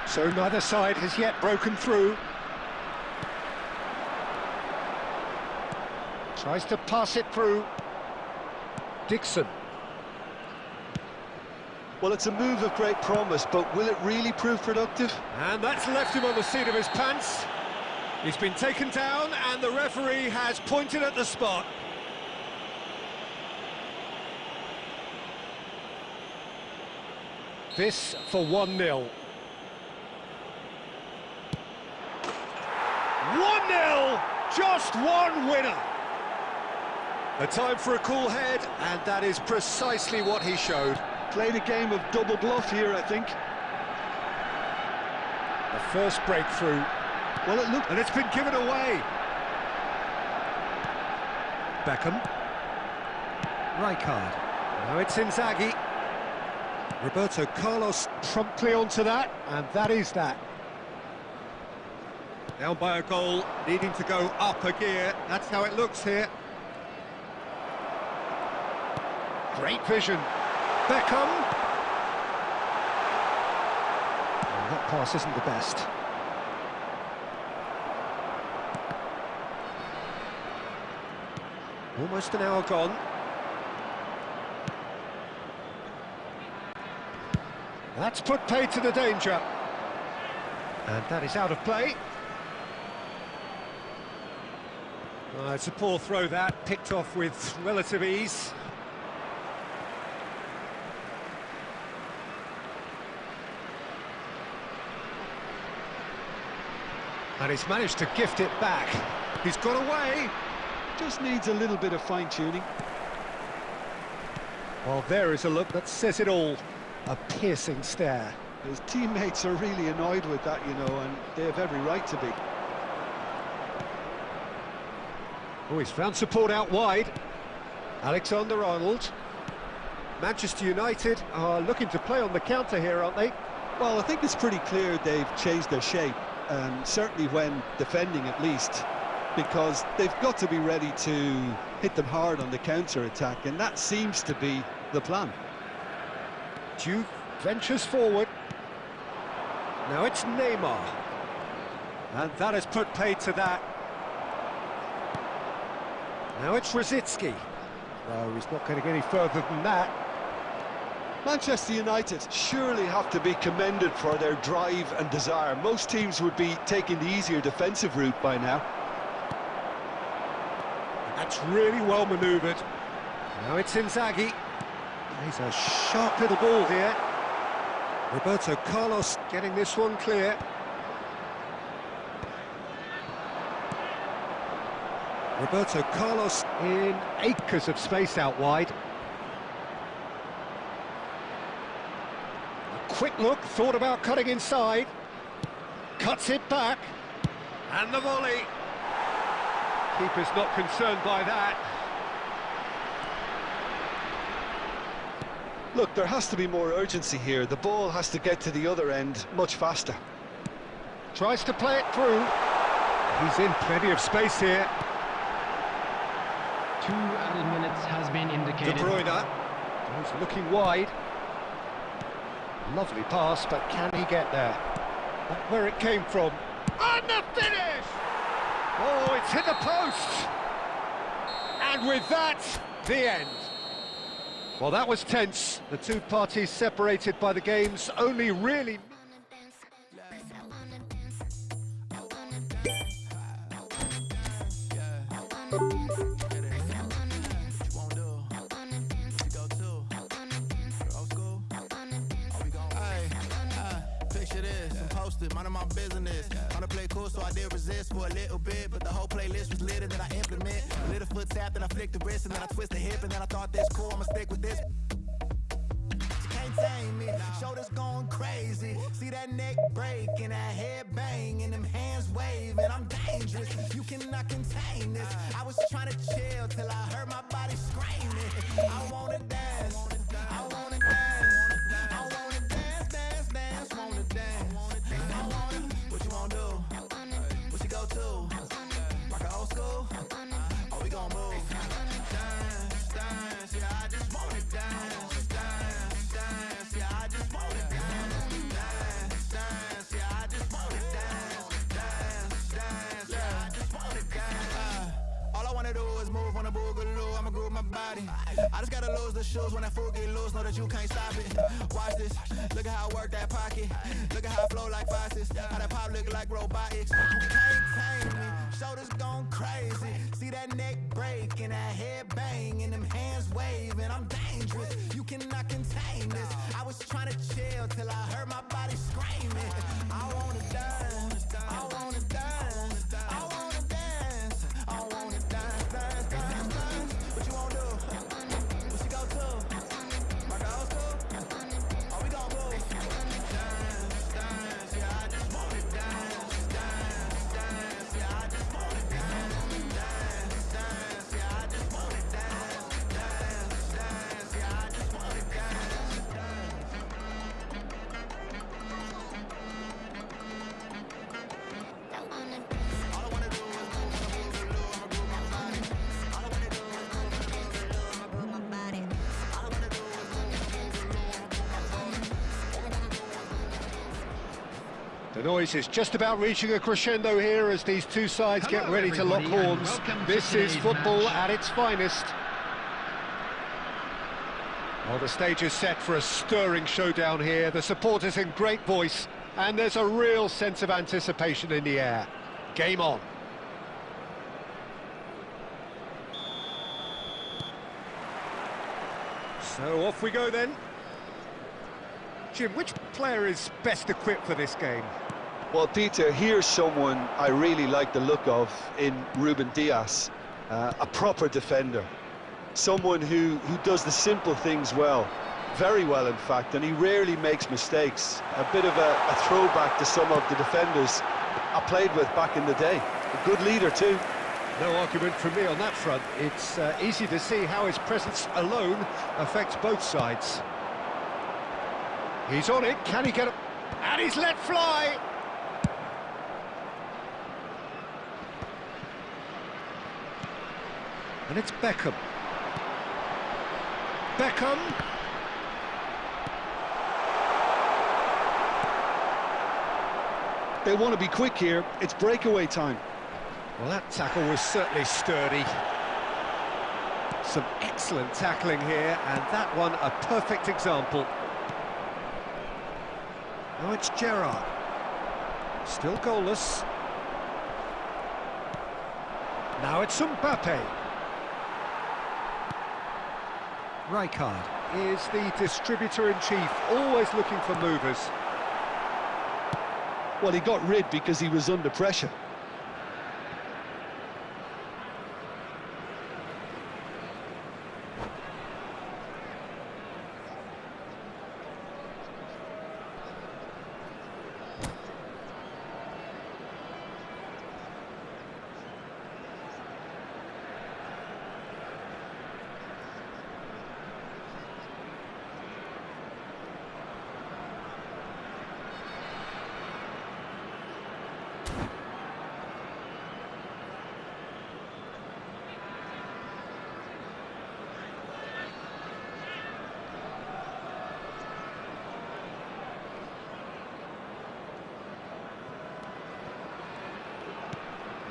So neither side has yet broken through. Tries to pass it through. Dixon. Well, it's a move of great promise, but will it really prove productive? And that's left him on the seat of his pants. He's been taken down and the referee has pointed at the spot. This for 1-0. 1-0! Just one winner! A time for a cool head, and that is precisely what he showed. Played a game of double bluff here, I think. The first breakthrough. Well, it looked... And it's been given away. Beckham. Rijkaard. Now it's Inzaghi. Roberto Carlos promptly onto that, and that is that. Down by a goal, needing to go up a gear. That's how it looks here. Great vision. Beckham. Oh, that pass isn't the best. Almost an hour gone. That's put paid to the danger. And that is out of play. It's a poor throw that, picked off with relative ease. And he's managed to gift it back. He's got away. Just needs a little bit of fine-tuning. Well, there is a look that says it all. A piercing stare. His teammates are really annoyed with that, you know, and they have every right to be. Oh, he's found support out wide. Alexander-Arnold. Manchester United are looking to play on the counter here, aren't they? Well, I think it's pretty clear they've changed their shape, certainly when defending at least, because they've got to be ready to hit them hard on the counter-attack, and that seems to be the plan. Duke ventures forward. Now it's Neymar. And that has put paid to that. Now it's Ritwik. No, he's not going to get any further than that. Manchester United surely have to be commended for their drive and desire. Most teams would be taking the easier defensive route by now. That's really well manoeuvred. Now it's Inzaghi. He's a sharp little ball here. Roberto Carlos getting this one clear. Roberto Carlos in acres of space out wide. A quick look, thought about cutting inside. Cuts it back. And the volley. Keeper's not concerned by that. Look, there has to be more urgency here. The ball has to get to the other end much faster. Tries to play it through. He's in plenty of space here. 2 added minutes has been indicated. De Bruyne. He's looking wide. Lovely pass, but can he get there? That's where it came from. And the finish! Oh, it's hit the post! And with that, the end. Well, that was tense. The two parties separated by the game's only really... Minding my business. Trying to play cool, so I did resist for a little bit. But the whole playlist was lit, and then I implement. A little foot tap, then I flick the wrist, and then I twist the hip, and then I thought this cool, I'ma stick with this. She can't tame me, shoulders going crazy. See that neck break and that head bang, and them hands waving. I'm dangerous, you cannot contain this. I was trying to chill till I heard my body screaming. I wanna dance, I wanna dance, I wanna dance, dance, dance, wanna dance. What you wanna do? What you go to? Rock a old school? Oh, we gon' move. Dance, dance, yeah, I just wanna dance, dance, dance, yeah, I wanna do is move on a boogaloo. I'ma groove my body. I just gotta lose the shoes when that fool get loose. Know that you can't stop it. Watch this. Look at how I work that pocket. Look at how I flow like faucets. How that pop look like robotics. You can't tame me. Shoulders gone crazy. See that neck break and that head bang and them hands waving. I'm dangerous. You cannot contain this. I was trying to chill till I heard my body screaming. I wanna dance. I wanna dance. I wanna dance. I wanna dance, dance, dance, dance. What you wanna do? What you go to? My girls too? Oh, we gon' move. Dance, dance, yeah, I just wanna dance, dance, dance, yeah, I just wanna dance, dance, dance, yeah, I just wanna dance, dance, dance, yeah, I just wanna dance, All I wanna do is move on a boogaloo. I'ma groove my body. All I wanna do is move on a boogaloo. I'ma groove my body. All I wanna do is move on a boogaloo. I'ma groove my body. The noise is just about reaching a crescendo here as these two sides get ready to lock horns. This is football at its finest. Well, the stage is set for a stirring showdown here. The supporters in great voice, and there's a real sense of anticipation in the air. Game on. So off we go then. Jim, which player is best equipped for this game? Well, Peter, here's someone I really like the look of in Ruben Dias, a proper defender. Someone who does the simple things well, very well in fact, and he rarely makes mistakes. A bit of a throwback to some of the defenders I played with back in the day. A good leader too. No argument from me on that front. It's easy to see how his presence alone affects both sides. He's on it, can he get it? And he's let fly! And it's Beckham. Beckham! They want to be quick here, it's breakaway time. Well, that tackle was certainly sturdy. Some excellent tackling here, and that one a perfect example. Now it's Gerrard. Still goalless. Now it's Mbappe. Rijkaard is the distributor-in-chief, always looking for movers. Well, he got rid because he was under pressure.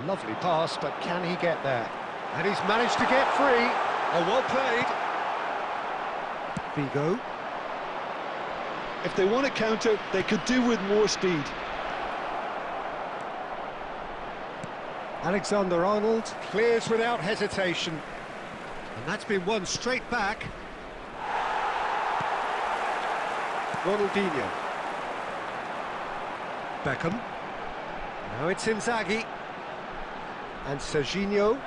Lovely pass, but can he get there? And he's managed to get free. Oh, well played. Vigo. If they want to counter, they could do with more speed. Alexander-Arnold clears without hesitation. And that's been won straight back. Ronaldinho. Beckham. Now it's Inzaghi. And Serginho.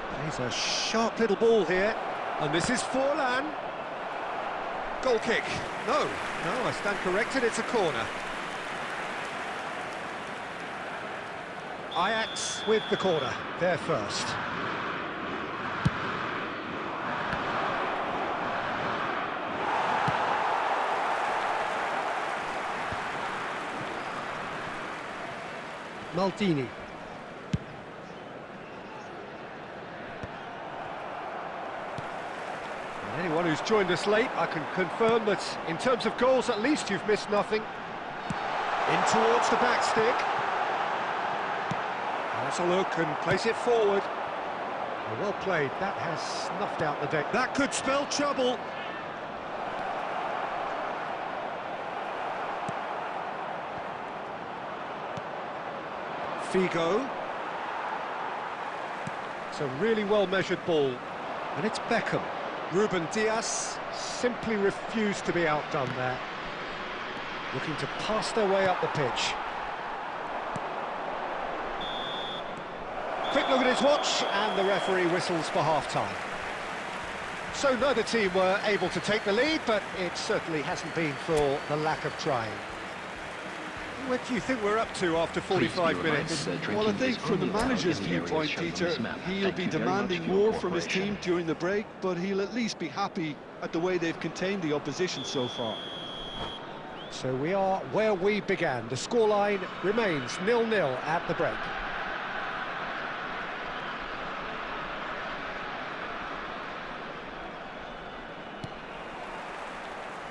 Plays a sharp little ball here. And this is Forlan. Goal kick. No, I stand corrected, it's a corner. Ajax with the corner, they're first. Maldini. And anyone who's joined us late, I can confirm that in terms of goals, at least you've missed nothing. In towards the back stick. Has a look and plays it forward. Well played, that has snuffed out the deck. That could spell trouble. Figo. It's a really well-measured ball. And it's Beckham. Ruben Dias simply refused to be outdone there. Looking to pass their way up the pitch. Quick look at his watch, and the referee whistles for half-time. So neither team were able to take the lead, but it certainly hasn't been for the lack of trying. What do you think we're up to after 45 minutes? Well, I think from the manager's viewpoint, Peter, he'll be demanding more from his team during the break, but he'll at least be happy at the way they've contained the opposition so far. So we are where we began. The scoreline remains 0-0 at the break.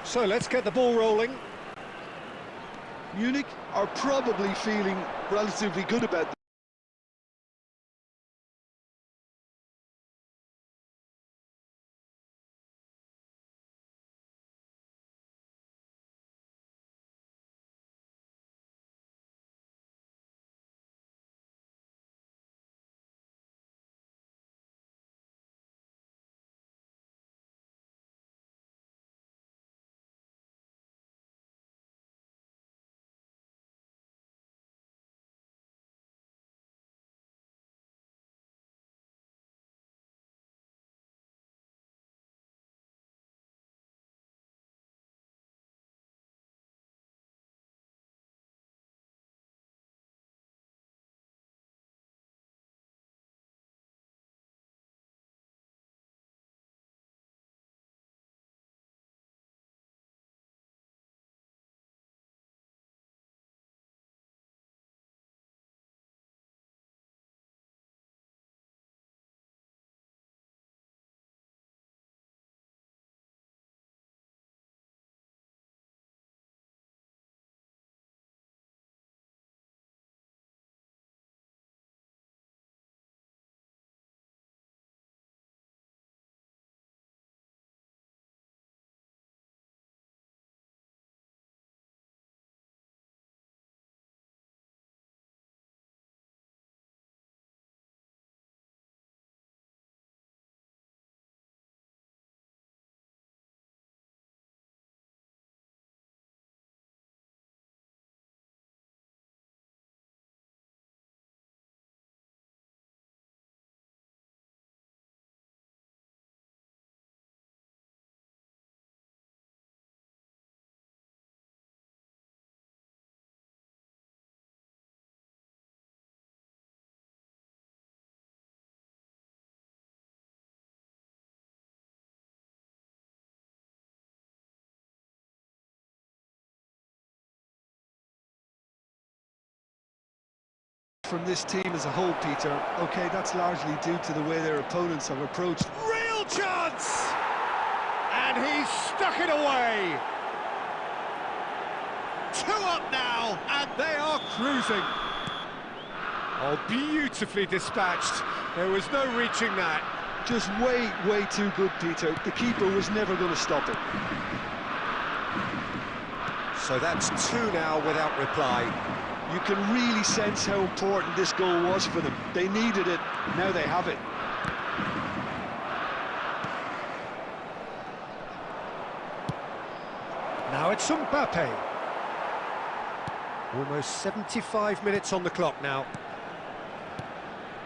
So let's get the ball rolling. Munich are probably feeling relatively good about this. From this team as a whole, Peter, okay, that's largely due to the way their opponents have approached. Real chance! And he's stuck it away! 2 up now, and they are cruising. Oh, beautifully dispatched. There was no reaching that. Just way too good, Peter. The keeper was never going to stop it. So that's 2 now without reply. You can really sense how important this goal was for them. They needed it, now they have it. Now it's Mbappe. Almost 75 minutes on the clock now.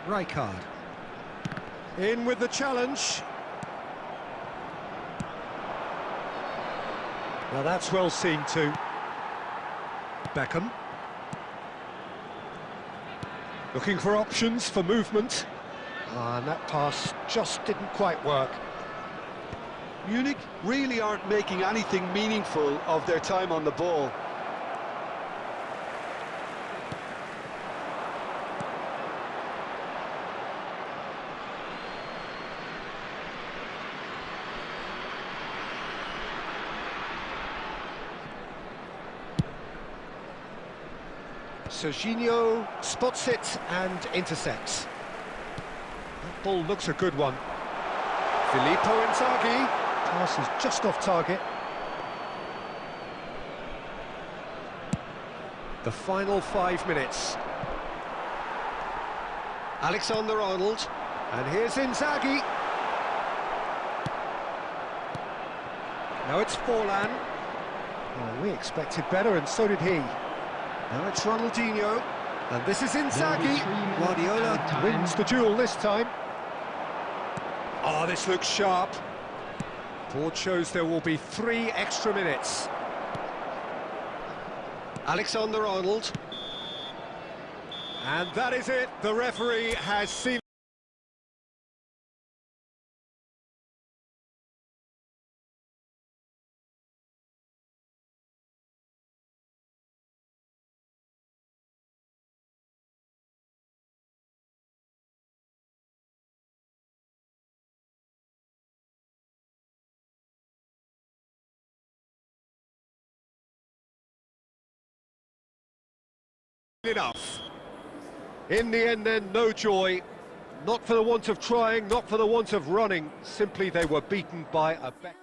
Rijkaard. In with the challenge. Now that's well seen too. Beckham. Looking for options for movement. And that pass just didn't quite work. Munich really aren't making anything meaningful of their time on the ball. Serginho spots it and intercepts. That ball looks a good one. Filippo Inzaghi. Pass is just off target. The final 5 minutes. Alexander-Arnold. And here's Inzaghi. Now it's Forlan. Well, we expected better, and so did he. Now it's Ronaldinho. And this is Inzaghi. Guardiola wins the duel this time. Oh, this looks sharp. Board shows there will be 3 extra minutes. Alexander-Arnold. And that is it. The referee has seen enough. In the end then, no joy. Not for the want of trying, not for the want of running. Simply they were beaten by a bet.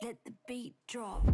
Let the beat drop.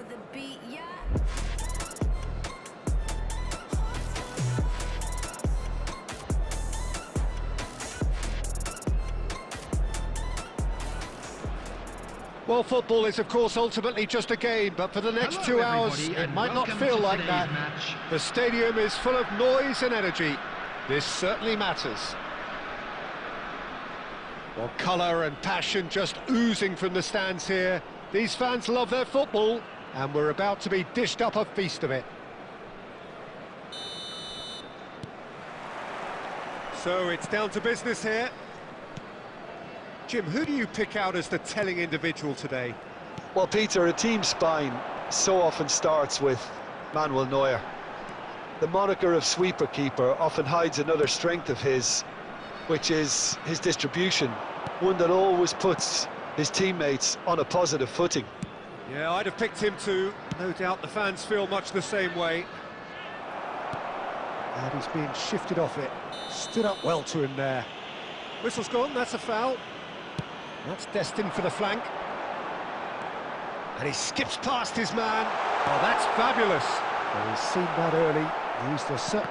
The beat, yeah. Well, football is, of course, ultimately just a game, but for the next 2 hours, it might not feel like that. The stadium is full of noise and energy. This certainly matters. Well, colour and passion just oozing from the stands here. These fans love their football, and we're about to be dished up a feast of it. So it's down to business here. Jim, who do you pick out as the telling individual today? Well, Peter, a team spine so often starts with Manuel Neuer. The moniker of sweeper keeper often hides another strength of his, which is his distribution, one that always puts his teammates on a positive footing. Yeah, I'd have picked him too. No doubt the fans feel much the same way. And he's being shifted off it. Stood up well to him there. Whistle's gone, that's a foul. That's destined for the flank. And he skips past his man. Oh, that's fabulous. Well, he's seen that early.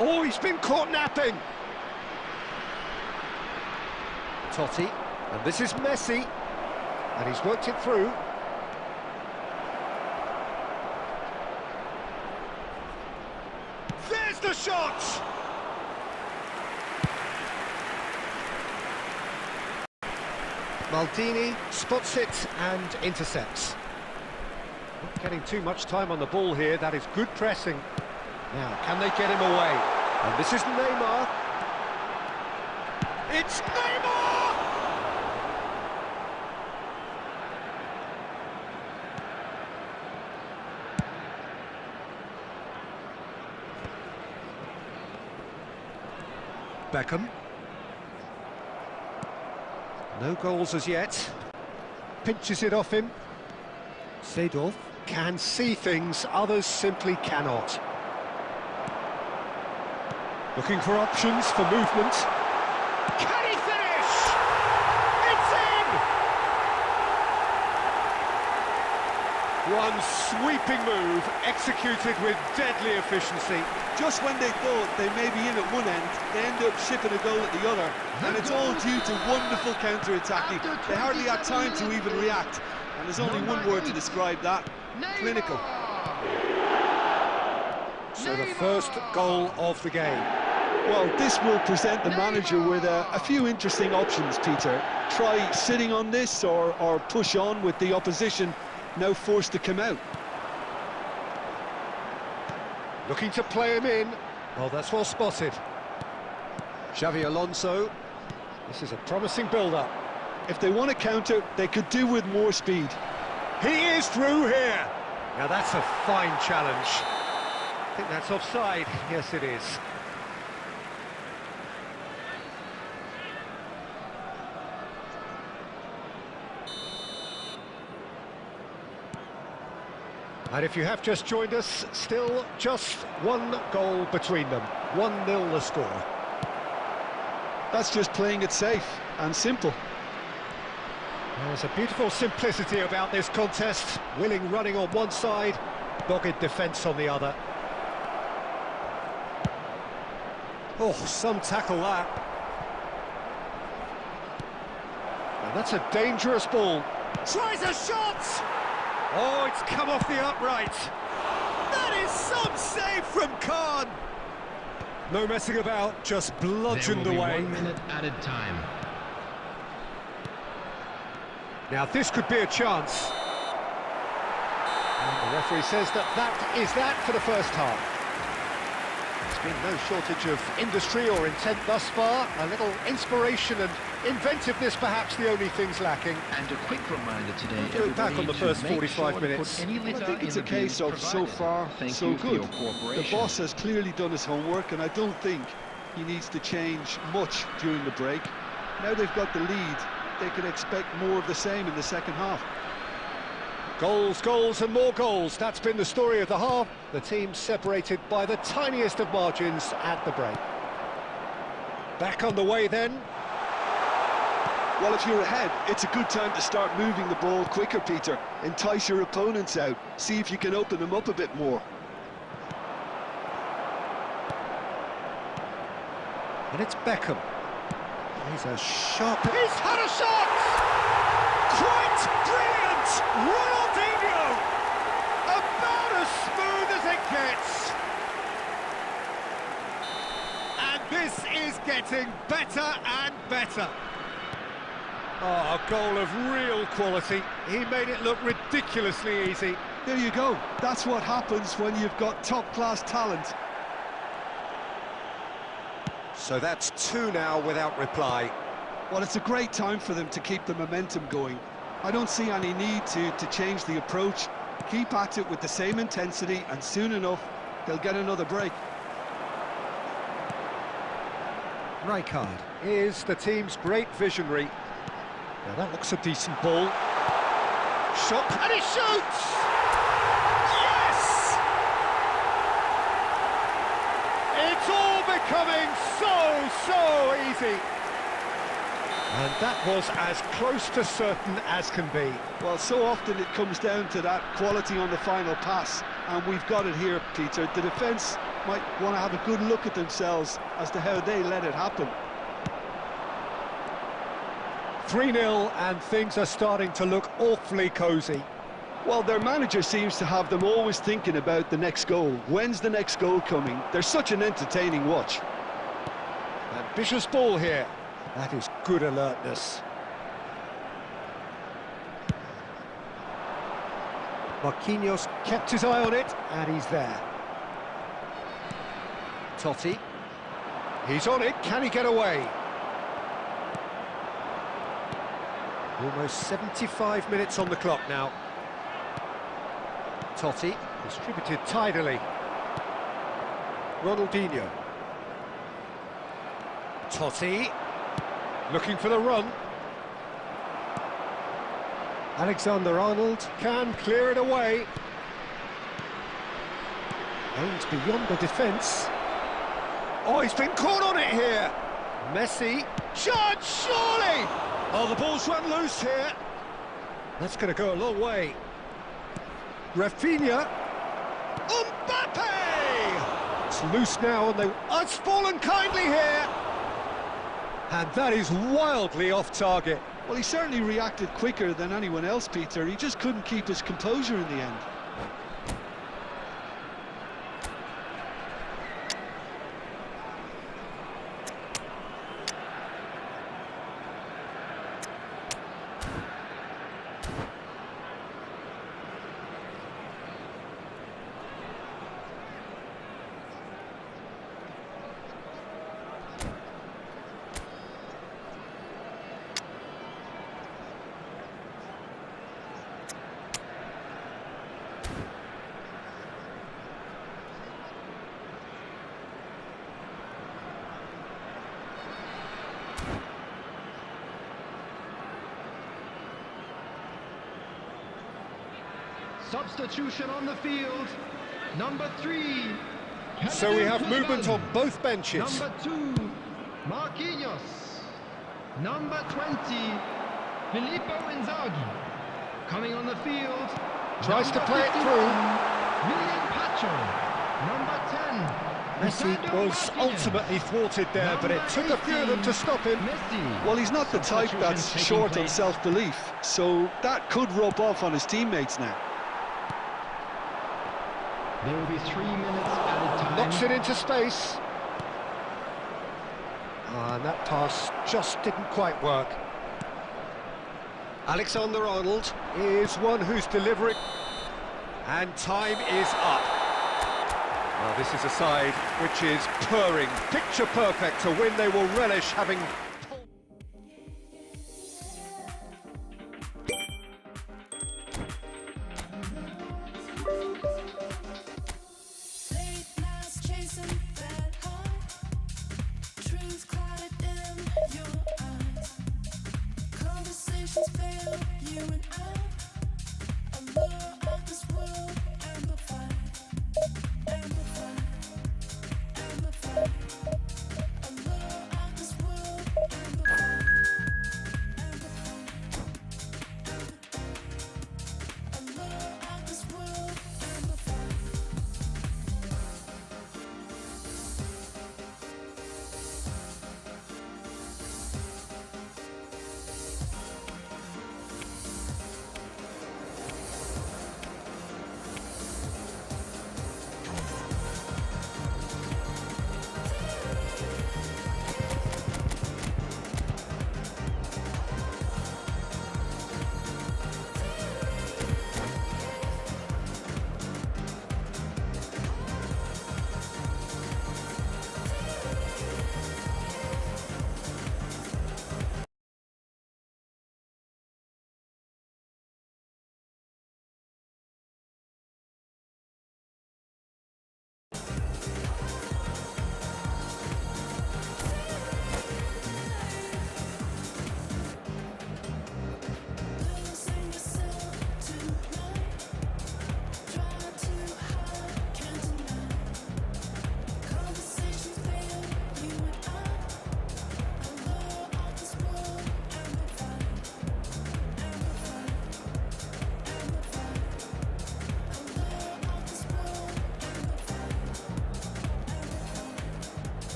Oh, he's been caught napping. Totti. And this is Messi. And he's worked it through. There's the shot! Maldini spots it and intercepts. Not getting too much time on the ball here. That is good pressing. Now, can they get him away? And this is Neymar. It's Neymar! Beckham. No goals as yet. Pinches it off him. Seedorf can see things others simply cannot. Looking for options for movement. Can he finish? It's in! One sweeping move, executed with deadly efficiency. Just when they thought they may be in at one end, they end up shipping a goal at the other, and it's all due to wonderful counter-attacking. They hardly had time to even react, and there's only one word to describe that: clinical. So the first goal of the game. Well, this will present the manager with a few interesting options, Peter. Try sitting on this or push on with the opposition now forced to come out. Looking to play him in. Well, that's well spotted. Xavi Alonso. This is a promising build-up. If they want to counter, they could do with more speed. He is through here. Now that's a fine challenge. I think that's offside. Yes, it is. And if you have just joined us, still just one goal between them. 1-0 the score. That's just playing it safe and simple. There's a beautiful simplicity about this contest. Willing running on one side, dogged defence on the other. Oh, some tackle that. And that's a dangerous ball. Tries a shot! Oh, it's come off the upright. That is some save from Khan! No messing about, just bludgeoned away. 1 minute added time. Now this could be a chance. And the referee says that is that for the first half. There's been no shortage of industry or intent thus far. A little inspiration and inventiveness, perhaps the only things lacking. And a quick reminder today, We'll go back on the first 45 minutes. I think it's a case of so far, so good. The boss has clearly done his homework, and I don't think he needs to change much during the break. Now they've got the lead, they can expect more of the same in the second half. Goals, goals and more goals. That's been the story of the half. The team separated by the tiniest of margins at the break. Back on the way then. Well, if you're ahead, it's a good time to start moving the ball quicker, Peter. Entice your opponents out. See if you can open them up a bit more. And it's Beckham. He's a sharp... He's had a shot! Quite brilliant! Ronaldinho! About as smooth as it gets! And this is getting better and better. Oh, a goal of real quality. He made it look ridiculously easy. There you go. That's what happens when you've got top-class talent. So that's 2 now without reply. Well, it's a great time for them to keep the momentum going. I don't see any need to change the approach. Keep at it with the same intensity, and soon enough, they'll get another break. Rijkaard is the team's great visionary. Now that looks a decent ball. Shot, and he shoots! Yes! It's all becoming so easy. And that was as close to certain as can be. Well, so often it comes down to that quality on the final pass, and we've got it here, Peter. The defence might want to have a good look at themselves as to how they let it happen. 3-0, and things are starting to look awfully cosy. Well, their manager seems to have them always thinking about the next goal. When's the next goal coming? They're such an entertaining watch. Ambitious ball here. That is good alertness. Marquinhos kept his eye on it, and he's there. Totti. He's on it, can he get away? Almost 75 minutes on the clock now. Totti, distributed tidily. Ronaldinho. Totti, looking for the run. Alexander-Arnold can clear it away. Aims beyond the defence. Oh, he's been caught on it here. Messi, shot, surely! Oh, the ball's run loose here. That's going to go a long way. Rafinha. Mbappe! It's loose now, and it's fallen kindly here. And that is wildly off target. Well, he certainly reacted quicker than anyone else, Peter. He just couldn't keep his composure in the end. Substitution on the field. Number 3. So we have movement on both benches. Number 2, Marquinhos. Number 20, Filippo Inzaghi. Coming on the field. Tries to play it 51, through. William Pacho. Number 10. Messi was ultimately thwarted there, but it took a few of them to stop him. Messi. Well, he's not the type that's short on self-belief, so that could rub off on his teammates now. There will be 3 minutes added time. Knocks it into space. And that pass just didn't quite work. Alexander-Arnold is one who's delivering. And time is up. Well, this is a side which is purring, picture perfect to win. They will relish having...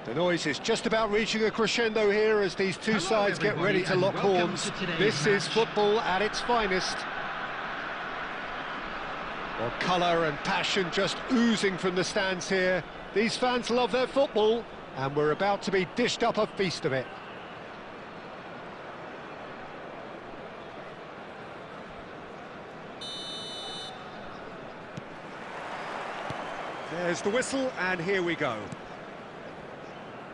The noise is just about reaching a crescendo here as these two sides get ready to lock horns. This is football at its finest. Well, colour and passion just oozing from the stands here. These fans love their football, and we're about to be dished up a feast of it. There's the whistle, and here we go.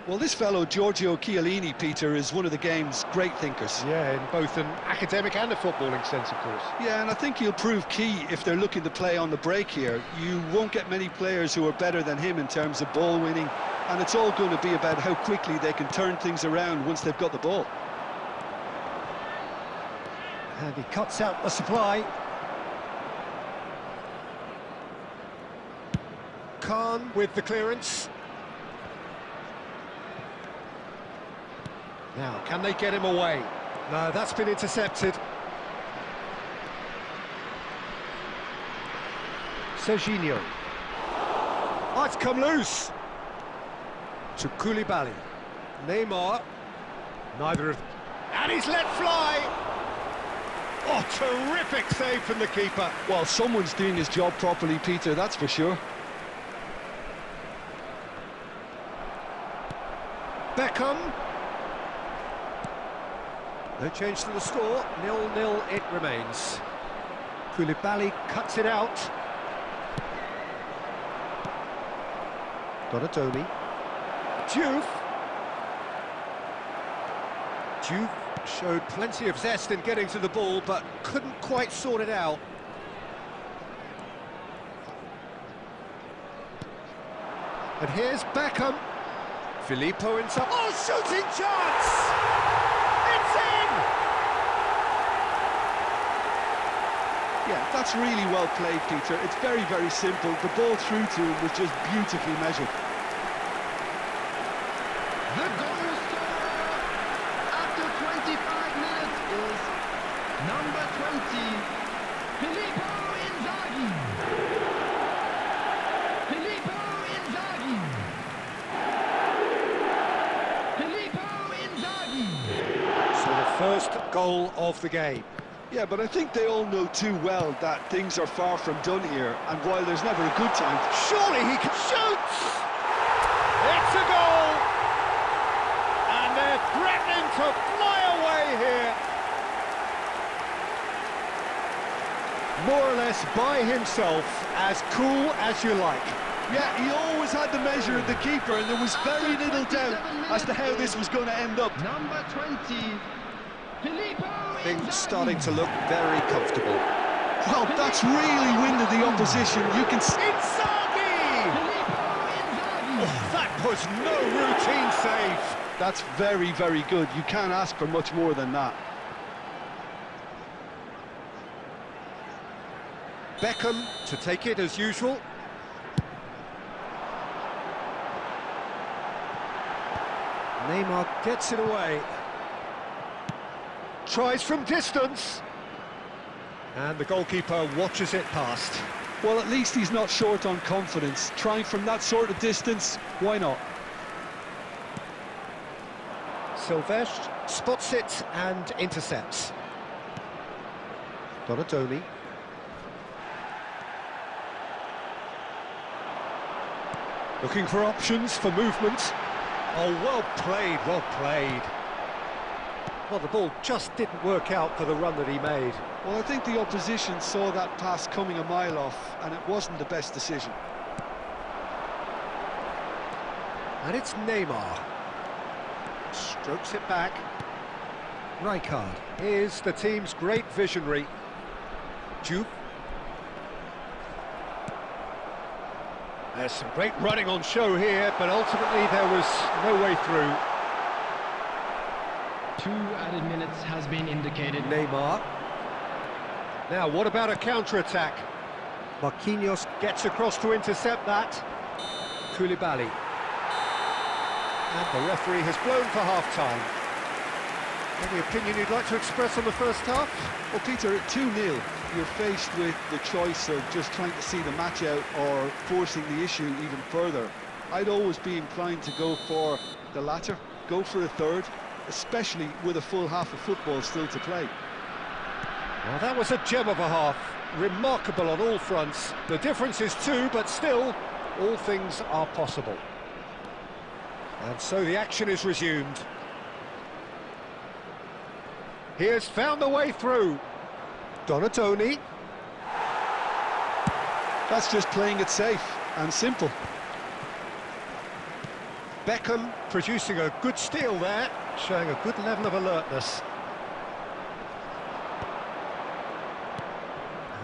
Well, this fellow, Giorgio Chiellini, Peter, is one of the game's great thinkers. Yeah, in both an academic and a footballing sense, of course. Yeah, and I think he'll prove key if they're looking to play on the break here. You won't get many players who are better than him in terms of ball winning, and it's all going to be about how quickly they can turn things around once they've got the ball. And he cuts out the supply. Khan with the clearance. Now, can they get him away? No, that's been intercepted. Serginho. Oh, it's come loose. To Koulibaly. Neymar. Neither of... And he's let fly! Oh, terrific save from the keeper. Well, someone's doing his job properly, Peter, that's for sure. Beckham. No change to the score, 0-0 it remains. Koulibaly cuts it out. Donatoni. Diouf. Diouf showed plenty of zest in getting to the ball, but couldn't quite sort it out. And here's Beckham. Filippo inside. Oh, shooting chance! It's in! Yeah, that's really well played, Peter. It's very, very simple. The ball through to him was just beautifully measured. The goal scorer after 25 minutes is number 20, Filippo Inzaghi. Filippo Inzaghi. Filippo Inzaghi. So the first goal of the game. Yeah, but I think they all know too well that things are far from done here, and while there's never a good time... Surely he can shoot! It's a goal! And they're threatening to fly away here. More or less by himself, as cool as you like. Yeah, he always had the measure of the keeper, and there was very little doubt as to how this was going to end up. Number 20, Filippo Things Inzaghi. starting to look very comfortable. Well, that's really winded the opposition. You can see... Inzaghi! Oh, that was no routine save. That's very, very good. You can't ask for much more than that. Beckham to take it as usual. Neymar gets it away. Tries from distance. And the goalkeeper watches it past. Well, at least he's not short on confidence. Trying from that sort of distance, why not? Silvestre spots it and intercepts. Donatoni. Looking for options for movement. Oh, well played, well played. Well, the ball just didn't work out for the run that he made. Well, I think the opposition saw that pass coming a mile off, and it wasn't the best decision. And it's Neymar. Strokes it back. Rijkaard is the team's great visionary. Diouf. There's some great running on show here, but ultimately there was no way through. 2 added minutes has been indicated. Neymar. Now, what about a counter-attack? Marquinhos gets across to intercept that. Koulibaly. And the referee has blown for half-time. Any opinion you'd like to express on the first half? Well, Peter, at 2-0, you're faced with the choice of just trying to see the match out or forcing the issue even further. I'd always be inclined to go for the latter, go for a third, especially with a full half of football still to play. Well, that was a gem of a half. Remarkable on all fronts. The difference is 2, but still, all things are possible. And so the action is resumed. He has found the way through. Donatoni. That's just playing it safe and simple. Beckham producing a good steal there, showing a good level of alertness.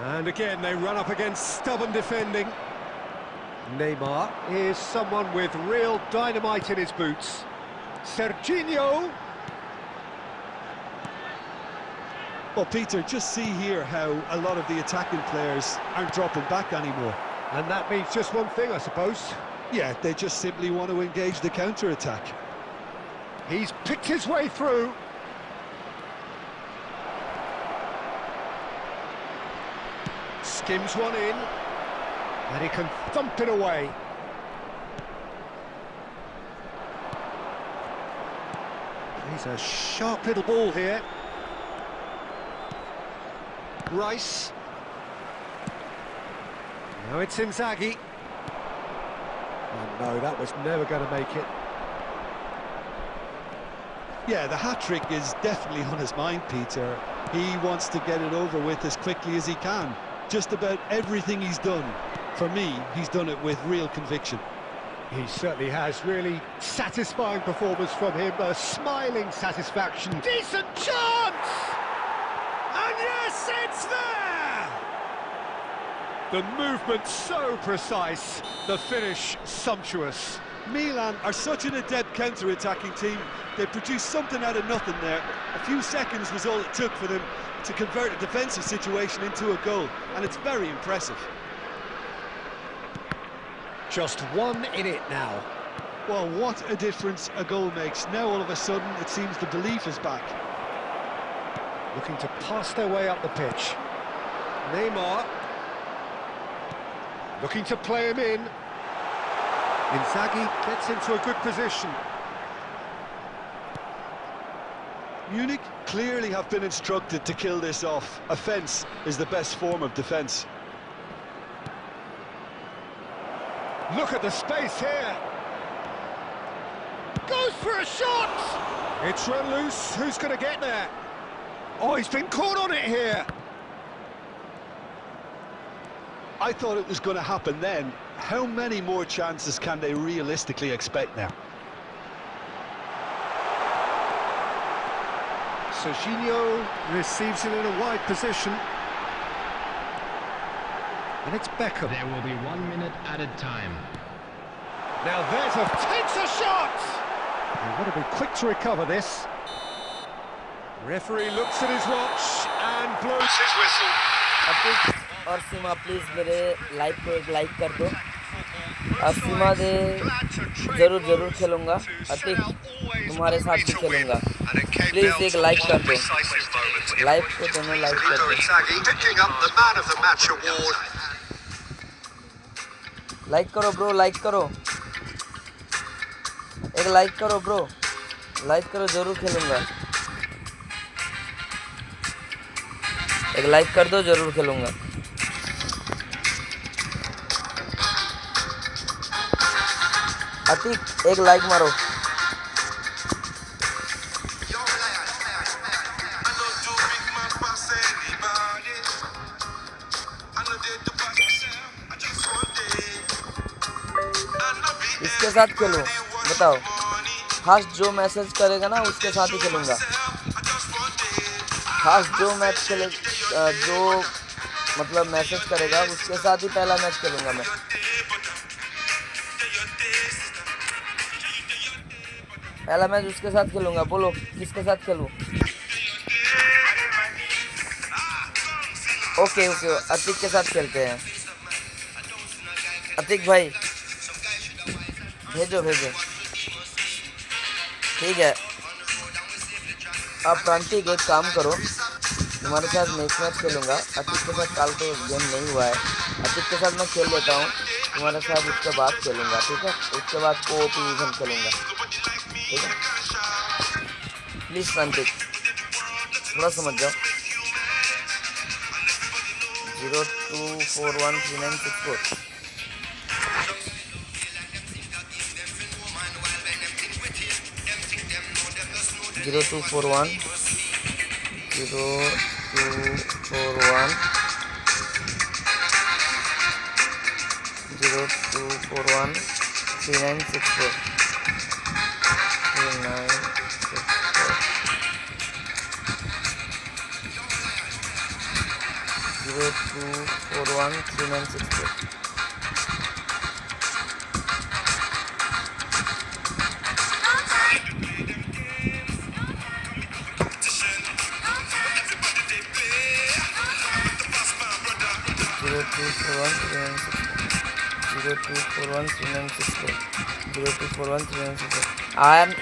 And again, they run up against stubborn defending. Neymar is someone with real dynamite in his boots. Serginho. Well, Peter, just see here how a lot of the attacking players aren't dropping back anymore. And that means just one thing, I suppose. Yeah, they just simply want to engage the counter-attack. He's picked his way through. Skims one in. And he can thump it away. He's a sharp little ball here. Rice. Now it's Inzaghi. Oh no, that was never going to make it. Yeah, the hat-trick is definitely on his mind, Peter. He wants to get it over with as quickly as he can. Just about everything he's done, for me, he's done it with real conviction. He certainly has. Really satisfying performance from him. A smiling satisfaction. Decent chance! And yes, it's there! The movement so precise, the finish sumptuous. Milan are such an adept counter-attacking team. They produced something out of nothing there. A few seconds was all it took for them to convert a defensive situation into a goal, and it's very impressive. Just one in it now. Well, what a difference a goal makes. Now all of a sudden it seems the belief is back. Looking to pass their way up the pitch. Neymar. Looking to play him in. Inzaghi gets into a good position. Munich clearly have been instructed to kill this off. Offence is the best form of defence. Look at the space here. Goes for a shot. It's run loose. Who's going to get there? Oh, he's been caught on it here. I thought it was going to happen then. How many more chances can they realistically expect now? Serginho receives it in a wide position. And it's Beckham. There will be 1 minute added time. Now there's takes a shot! They've got to be quick to recover this. Referee looks at his watch and blows his whistle. Atiq और सीमा please मेरे live को एक like कर दो। अब सीमा दे जरूर खेलूंगा। अतिक तुम्हारे साथ भी खेलूंगा। प्लीज एक लाइक कर दो। लाइव को दोनों लाइक कर दो। लाइक करो ब्रो, लाइक करो। एक लाइक करो ब्रो, लाइक करो, जरूर खेलूंगा। एक लाइक कर दो, जरूर खेलूंगा। अतिक एक लाइक मारो। इसके साथ खेलो, बताओ। फर्स्ट जो मैसेज करेगा ना उसके साथ ही खेलूंगा। फर्स्ट जो मैच खेले, जो मतलब मैसेज करेगा उसके साथ ही पहला मैच खेलूंगा मैं। पहला मैच उसके साथ खेलूंगा। बोलो किसके साथ खेलूं? ओके ओके, अतिक के साथ खेलते हैं। अतिक भाई भेजो भेजो, ठीक है। अब प्रांतिक एक काम करो, तुम्हारे साथ नेक्स्ट मैच खेलूंगा। अतिक के साथ कल तो गेम नहीं हुआ है। अतिक के साथ मैं खेल लेता हूँ, तुम्हारे साथ उसके बाद खेलूंगा, ठीक है। उसके बाद कोऑप इवेंट खेलूंगा, ठीक है। प्लीज़ प्रांतिक थोड़ा समझ जाओ। 02413964 0241 0241 3964 02413964।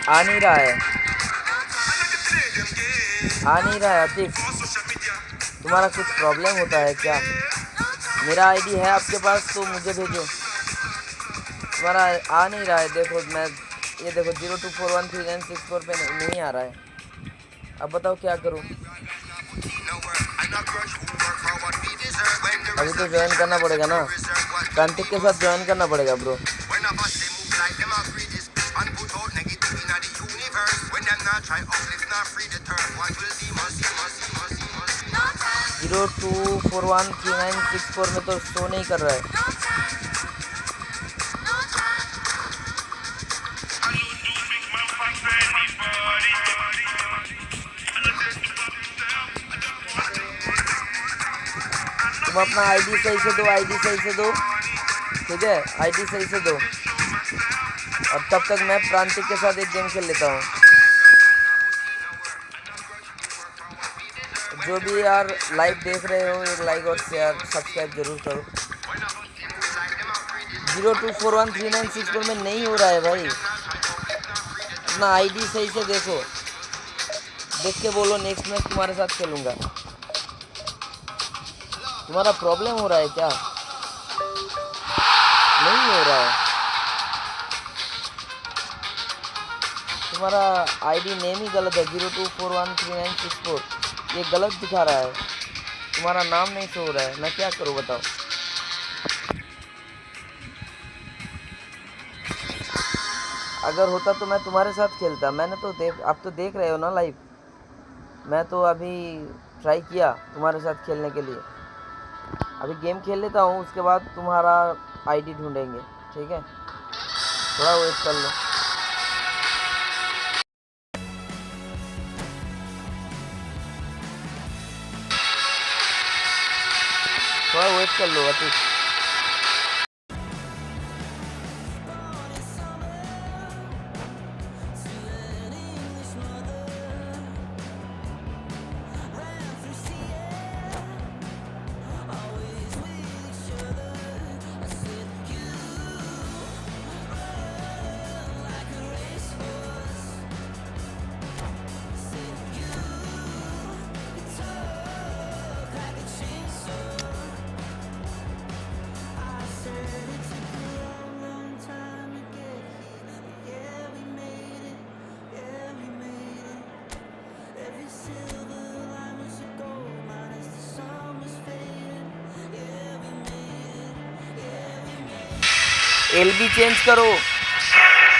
आ नहीं रहा है, आ नहीं रहा है। अतिक, तुम्हारा कुछ प्रॉब्लम होता है क्या? मेरा आईडी है आपके पास तो मुझे भेजो। तुम्हारा आ नहीं रहा है, देखो मैं ये देखो 02413964 पे नहीं आ रहा है। अब बताओ क्या करूं? अभी तो ज्वाइन करना पड़ेगा ना, क्रांतिक के साथ ज्वाइन करना पड़ेगा ब्रो। 02413964 में तो शो नहीं कर रहा है। तुम अपना आईडी सही से दो, आईडी सही से दो, ठीक है? आईडी सही से दो। और तब तक मैं प्रांतिक के साथ एक गेम खेल लेता हूँ। जो भी यार लाइव देख रहे हो, एक लाइक और शेयर सब्सक्राइब जरूर करो। 02413964 में नहीं हो रहा है भाई। अपना आईडी सही से देखो, देख के बोलो नेक्स्ट मैच तुम्हारे साथ खेलूंगा। तुम्हारा प्रॉब्लम हो रहा है क्या? नहीं हो रहा है। तुम्हारा आईडी नेम ही गलत है, 02413964 ये गलत दिखा रहा है। तुम्हारा नाम नहीं शो हो रहा है, मैं क्या करूं बताओ? अगर होता तो मैं तुम्हारे साथ खेलता। मैंने तो आप तो देख रहे हो ना लाइव। मैं तो अभी ट्राई किया तुम्हारे साथ खेलने के लिए। अभी गेम खेल लेता हूँ, उसके बाद तुम्हारा आईडी ढूंढेंगे, ठीक है? थोड़ा वेट कर लो। थोड़ा वेट कर लो अतिक। एलबी चेंज करो,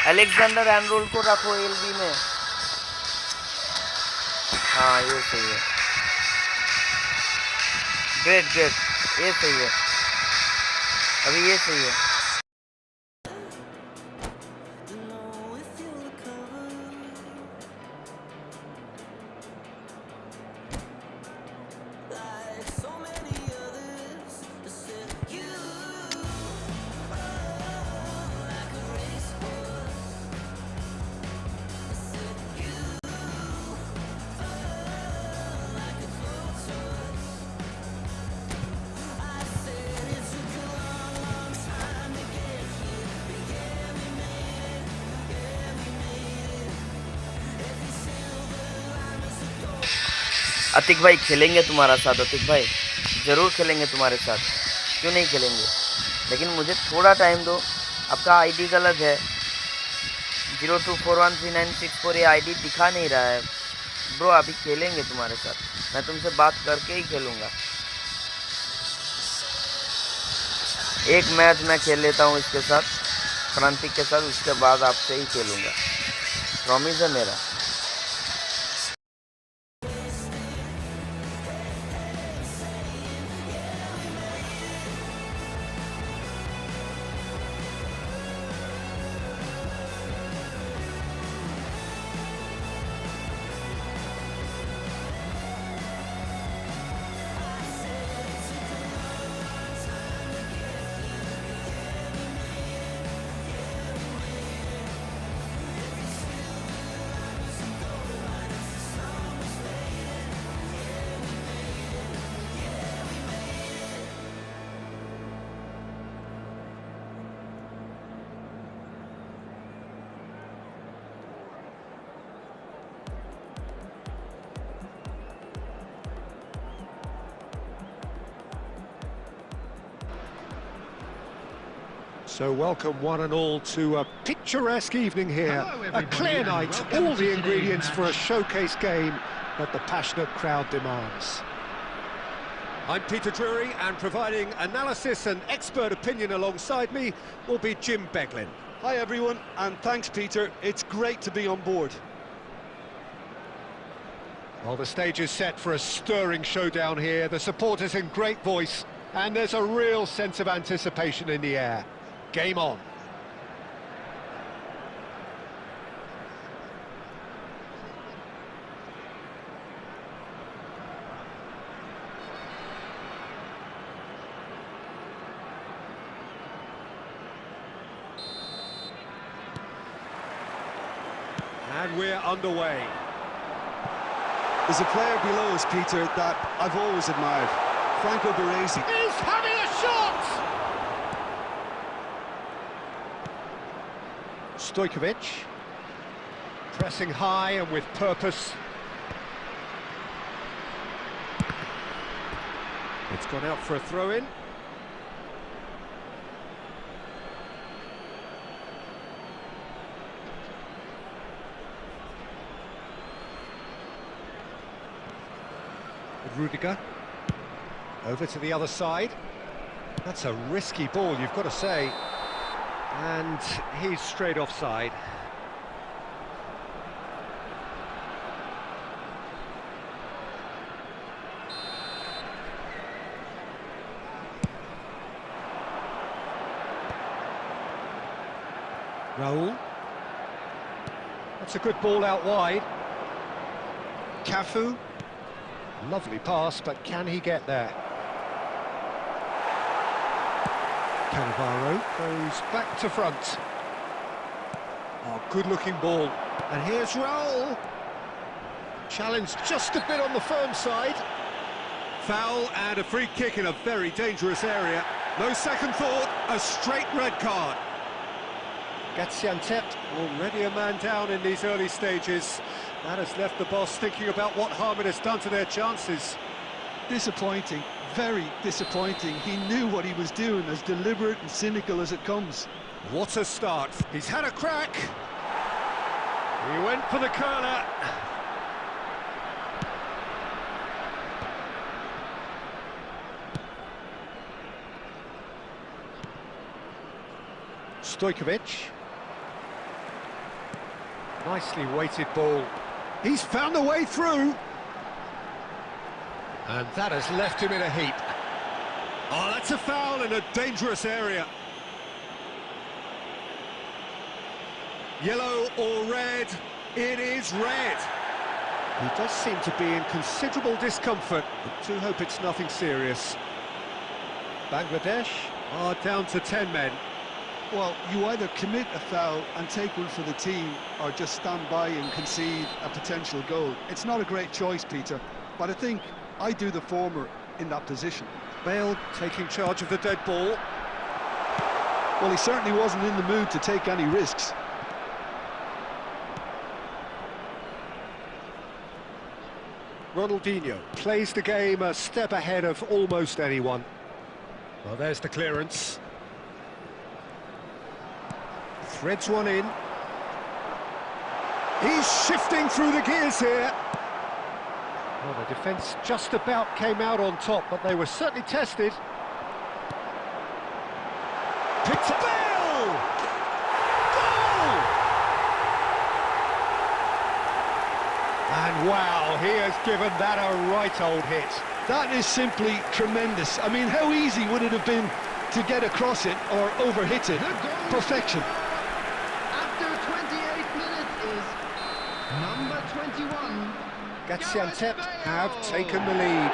अलेक्जेंडर एनरोल को रखो एलबी में। हाँ ये सही है, ग्रेट ग्रेट, ये सही है, अभी ये सही है। अतिक भाई खेलेंगे तुम्हारा साथ, अतिक भाई ज़रूर खेलेंगे तुम्हारे साथ, क्यों नहीं खेलेंगे? लेकिन मुझे थोड़ा टाइम दो। आपका आईडी गलत है, 02413964 ये आईडी दिखा नहीं रहा है ब्रो। अभी खेलेंगे तुम्हारे साथ, मैं तुमसे बात करके ही खेलूँगा। एक मैच मैं खेल लेता हूँ इसके साथ, क्रांतिक के साथ, उसके बाद आपसे ही खेलूँगा, प्रॉमिस है मेरा। So welcome one and all to a picturesque evening here. A clear night, all the ingredients for a showcase game that the passionate crowd demands. I'm Peter Drury, and providing analysis and expert opinion alongside me will be Jim Beglin. Hi everyone, and thanks Peter, it's great to be on board. Well, the stage is set for a stirring showdown here, the supporters in great voice, and there's a real sense of anticipation in the air. Game on. And we're underway. There's a player below us, Peter, that I've always admired. Franco Baresi. He's having a shot! Stojkovic. Pressing high and with purpose. It's gone out for a throw-in. Rudiger, over to the other side. That's a risky ball, you've got to say. And he's straight offside. Raul. That's a good ball out wide. Cafu. Lovely pass, but can he get there? Cannavaro goes back to front. Oh, good-looking ball. And here's Raul. Challenged just a bit on the firm side. Foul and a free kick in a very dangerous area. No second thought, a straight red card. Gaziantep already a man down in these early stages. That has left the boss thinking about what harm it has done to their chances. Disappointing, very disappointing. He knew what he was doing, as deliberate and cynical as it comes. What a start. He's had a crack. He went for the curler. Stojkovic. Nicely weighted ball. He's found a way through. And that has left him in a heap. Oh, that's a foul in a dangerous area. Yellow or red? It is red. He does seem to be in considerable discomfort. I do hope it's nothing serious. Bangladesh are down to 10 men. Well, you either commit a foul and take one for the team, or just stand by and concede a potential goal. It's not a great choice, Peter, but I think I do the former in that position. Bale taking charge of the dead ball. Well, he certainly wasn't in the mood to take any risks. Ronaldinho plays the game a step ahead of almost anyone. Well, there's the clearance. Threads one in. He's shifting through the gears here. Well, the defence just about came out on top, but they were certainly tested. Picked up. Bale! Goal! And wow, he has given that a right old hit. That is simply tremendous. I mean, how easy would it have been to get across it or overhit it? Perfection. Gaziantep have taken the lead.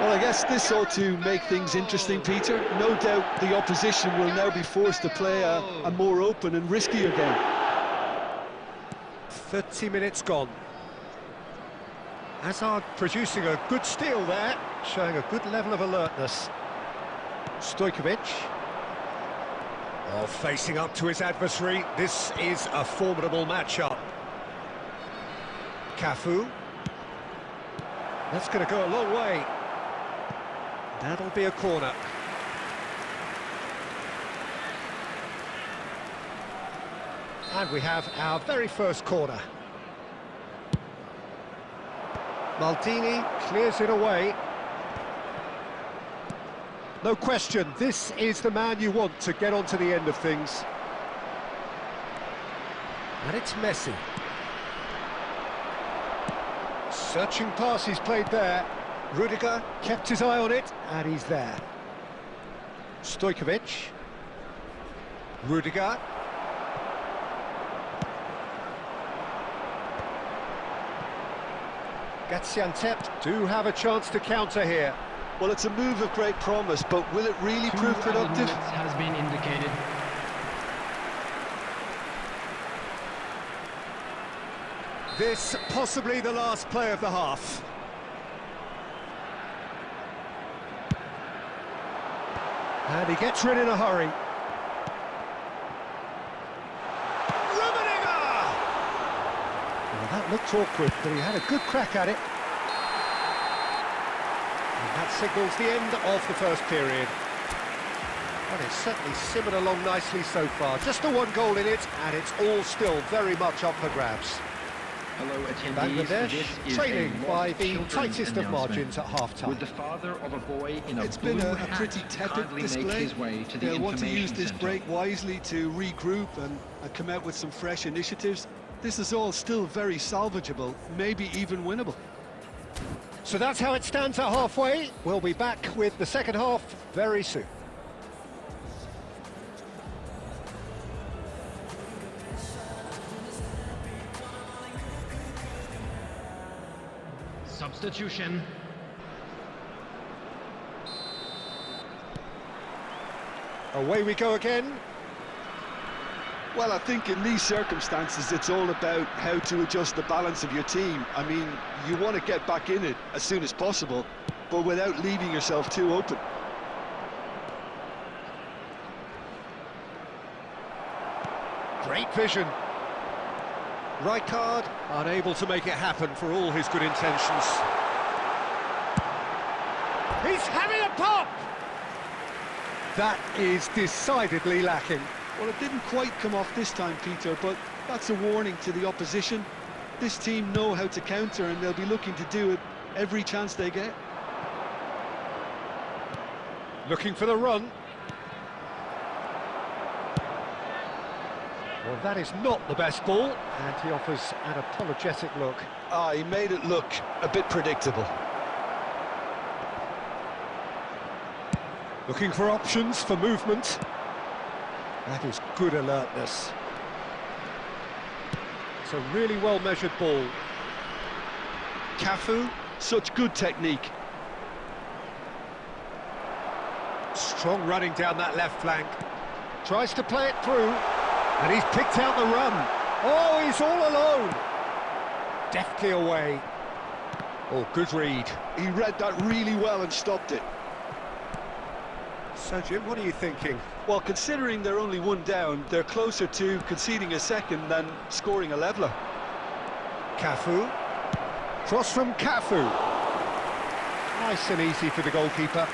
Well, I guess this ought to make things interesting, Peter. No doubt the opposition will now be forced to play a more open and riskier game. 30 minutes gone. Hazard producing a good steal there, showing a good level of alertness. Stojkovic. Oh, facing up to his adversary. This is a formidable matchup. Cafu. That's going to go a long way. That'll be a corner. And we have our very first corner. Maldini clears it away. No question, this is the man you want to get onto the end of things. And it's Messi. Searching pass he's played there. Rudiger kept his eye on it, and he's there. Stojkovic. Rudiger. Gaziantep do have a chance to counter here. Well, it's a move of great promise, but will it really prove productive? Has been indicated. This possibly the last play of the half. And he gets rid in a hurry. Well, that looked awkward, but he had a good crack at it. And that signals the end of the first period. And it's certainly simmered along nicely so far. Just the one goal in it, and it's all still very much up for grabs. Hello, attendees. Bangladesh trailing by the tightest of margins at half-time. With the father of a boy in a It's been a pretty tepid display. They'll want to use this break wisely to regroup and come out with some fresh initiatives. This is all still very salvageable, maybe even winnable. So that's how it stands at halfway. We'll be back with the second half very soon. Substitution. Away we go again. Well, I think in these circumstances, it's all about how to adjust the balance of your team. I mean, you want to get back in it as soon as possible, but without leaving yourself too open. Great vision. Rijkaard unable to make it happen for all his good intentions. He's having a pop! That is decidedly lacking. Well, it didn't quite come off this time, Peter, but that's a warning to the opposition. This team know how to counter, and they'll be looking to do it every chance they get. Looking for the run. Well, that is not the best ball, and he offers an apologetic look. He made it look a bit predictable. Looking for options for movement. That is good alertness. It's a really well-measured ball. Cafu, such good technique. Strong running down that left flank. Tries to play it through, and he's picked out the run. Oh, he's all alone. Deftly away. Oh, good read. He read that really well and stopped it. So, Jim, what are you thinking? Well, considering they're only one down, they're closer to conceding a second than scoring a leveller. Cafu. Cross from Cafu. Nice and easy for the goalkeeper.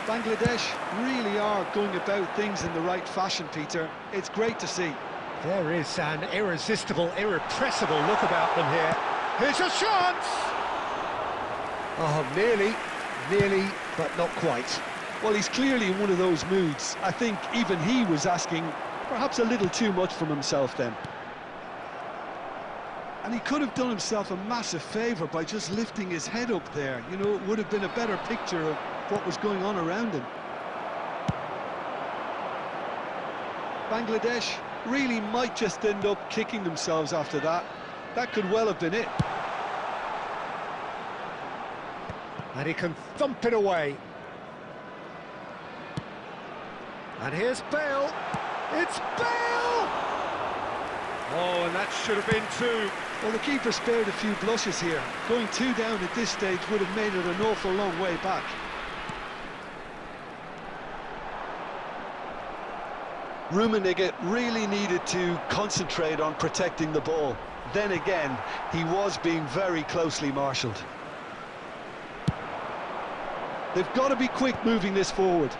Bangladesh really are going about things in the right fashion, Peter. It's great to see. There is an irresistible, irrepressible look about them here. Here's a chance! Oh, nearly, but not quite. Well, he's clearly in one of those moods. I think even he was asking perhaps a little too much from himself then. And he could have done himself a massive favour by just lifting his head up there. You know, it would have been a better picture of what was going on around him. Bangladesh really might just end up kicking themselves after that. That could well have been it. And he can thump it away. And here's Bale. It's Bale! Oh, and that should have been two. Well, the keeper spared a few blushes here. Going two down at this stage would have made it an awful long way back. Rummenigge really needed to concentrate on protecting the ball. Then again, he was being very closely marshalled. They've got to be quick moving this forward.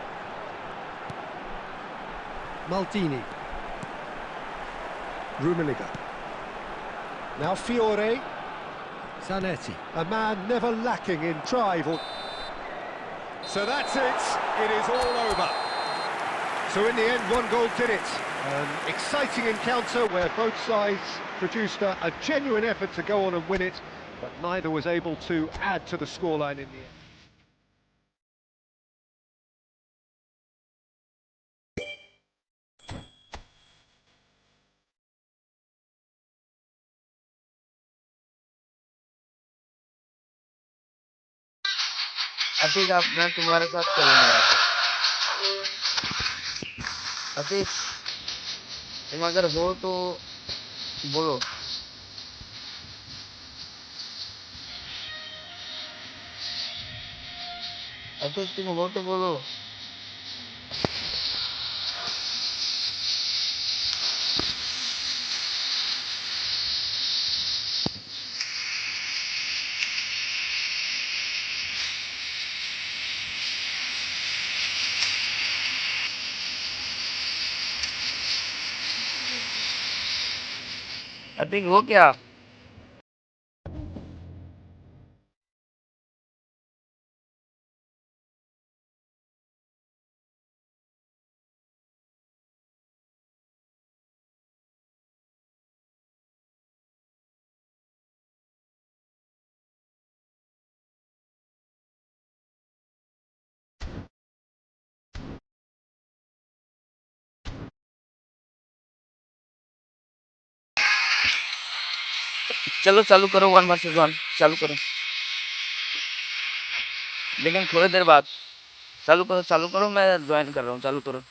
Maldini. Rummenigge. Now Fiore. Zanetti. A man never lacking in drive. So that's it. It is all over. So in the end, one goal did it. An exciting encounter where both sides produced a genuine effort to go on and win it, but neither was able to add to the scoreline in the end. Atiq आप मैं तुम्हारे साथ खेलूंगा। अतीक तुम अगर हो तो बोलो। अतीक तुम हो तो बोलो। अतीक हो क्या? चलो चालू करो 1 वर्सेस 1 चालू करो, लेकिन थोड़ी देर बाद चालू करो मैं ज्वाइन कर रहा हूँ। चालू करो।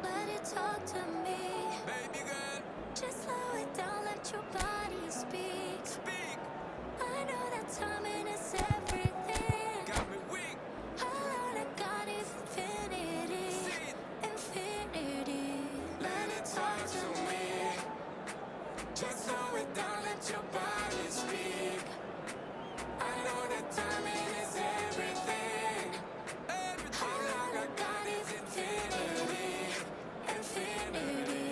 Let it talk to me. Baby girl, Just slow it down, let your body speak. speak. I know that timing is everything. Got me weak. All I got is infinity. See it. Infinity. Let it talk to me. Just slow it down, let your body speak. I know that timing is everything. Everything. All I got is infinity. Infinity.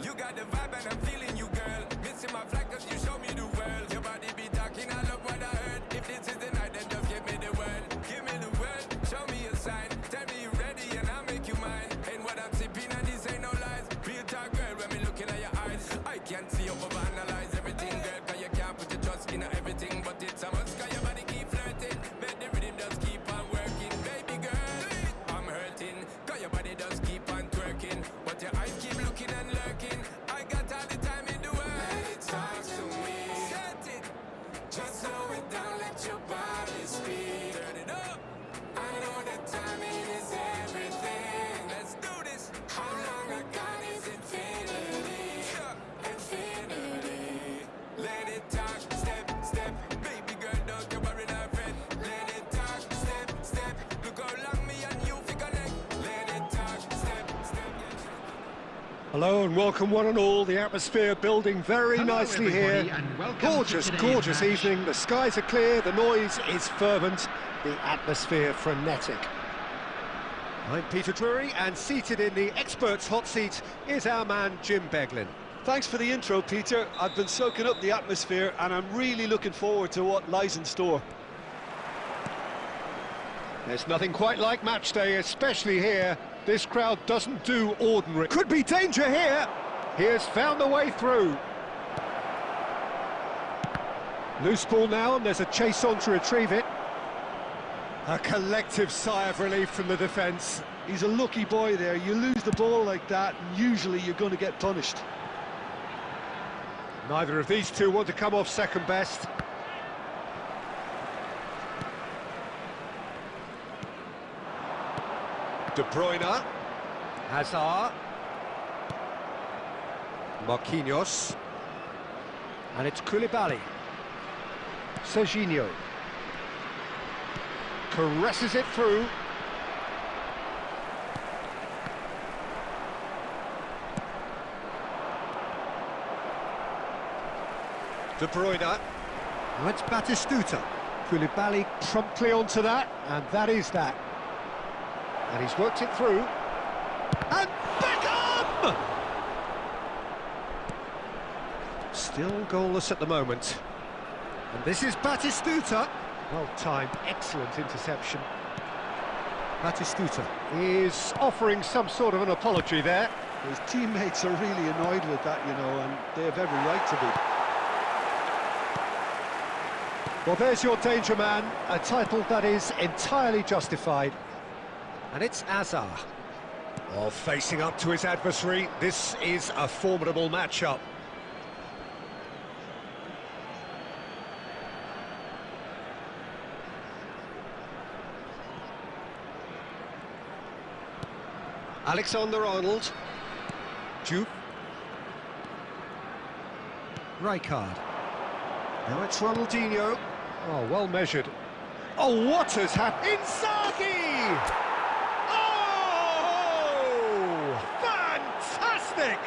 You got the vibe and I'm feeling you, girl. Missing my flight cause you show me the world. Your body be talking, I love what I heard. If this is the night, then just give me the word. Give me the word, show me a sign. Tell me you ready and I'll make you mine. Ain't what I'm sipping and this ain't no lies. Real talk, girl, when me looking at your eyes. I can't see you overanalyze everything, girl. Cause you can't put your trust in everything. But it's a must cause your body keep flirting. Make the rhythm just keep on working. Baby girl, I'm hurting. Cause your body just keep on twerking. But your eyes keep looking and lurking. I got all the time in the world. Let it talk Hello and welcome one and all. The atmosphere building very nicely here. Gorgeous, gorgeous evening. The skies are clear, the noise is fervent, the atmosphere frenetic. I'm Peter Drury, and seated in the experts' hot seat is our man Jim Beglin. Thanks for the intro, Peter. I've been soaking up the atmosphere and I'm really looking forward to what lies in store. There's nothing quite like match day, especially here. This crowd doesn't do ordinary. Could be danger here. He has found the way through. Loose ball now, and there's a chase on to retrieve it. A collective sigh of relief from the defence. He's a lucky boy there. You lose the ball like that, and usually you're going to get punished. Neither of these two want to come off second best. De Bruyne, Hazard, Marquinhos, and it's Koulibaly. Serginho caresses it through. De Bruyne, now it's Batistuta. Koulibaly promptly onto that, and that is that. And he's worked it through. And Beckham! Still goalless at the moment. And this is Batistuta. Well timed, excellent interception. Batistuta is offering some sort of an apology there. His teammates are really annoyed with that, you know, and they have every right to be. Well, there's your danger man, a title that is entirely justified. And it's Hazard. Oh, facing up to his adversary, this is a formidable matchup. Alexander-Arnold. Jupe. Rijkaard. Now it's Ronaldinho. Oh, well measured. Oh, what has happened? Inzaghi! Oh! Fantastic!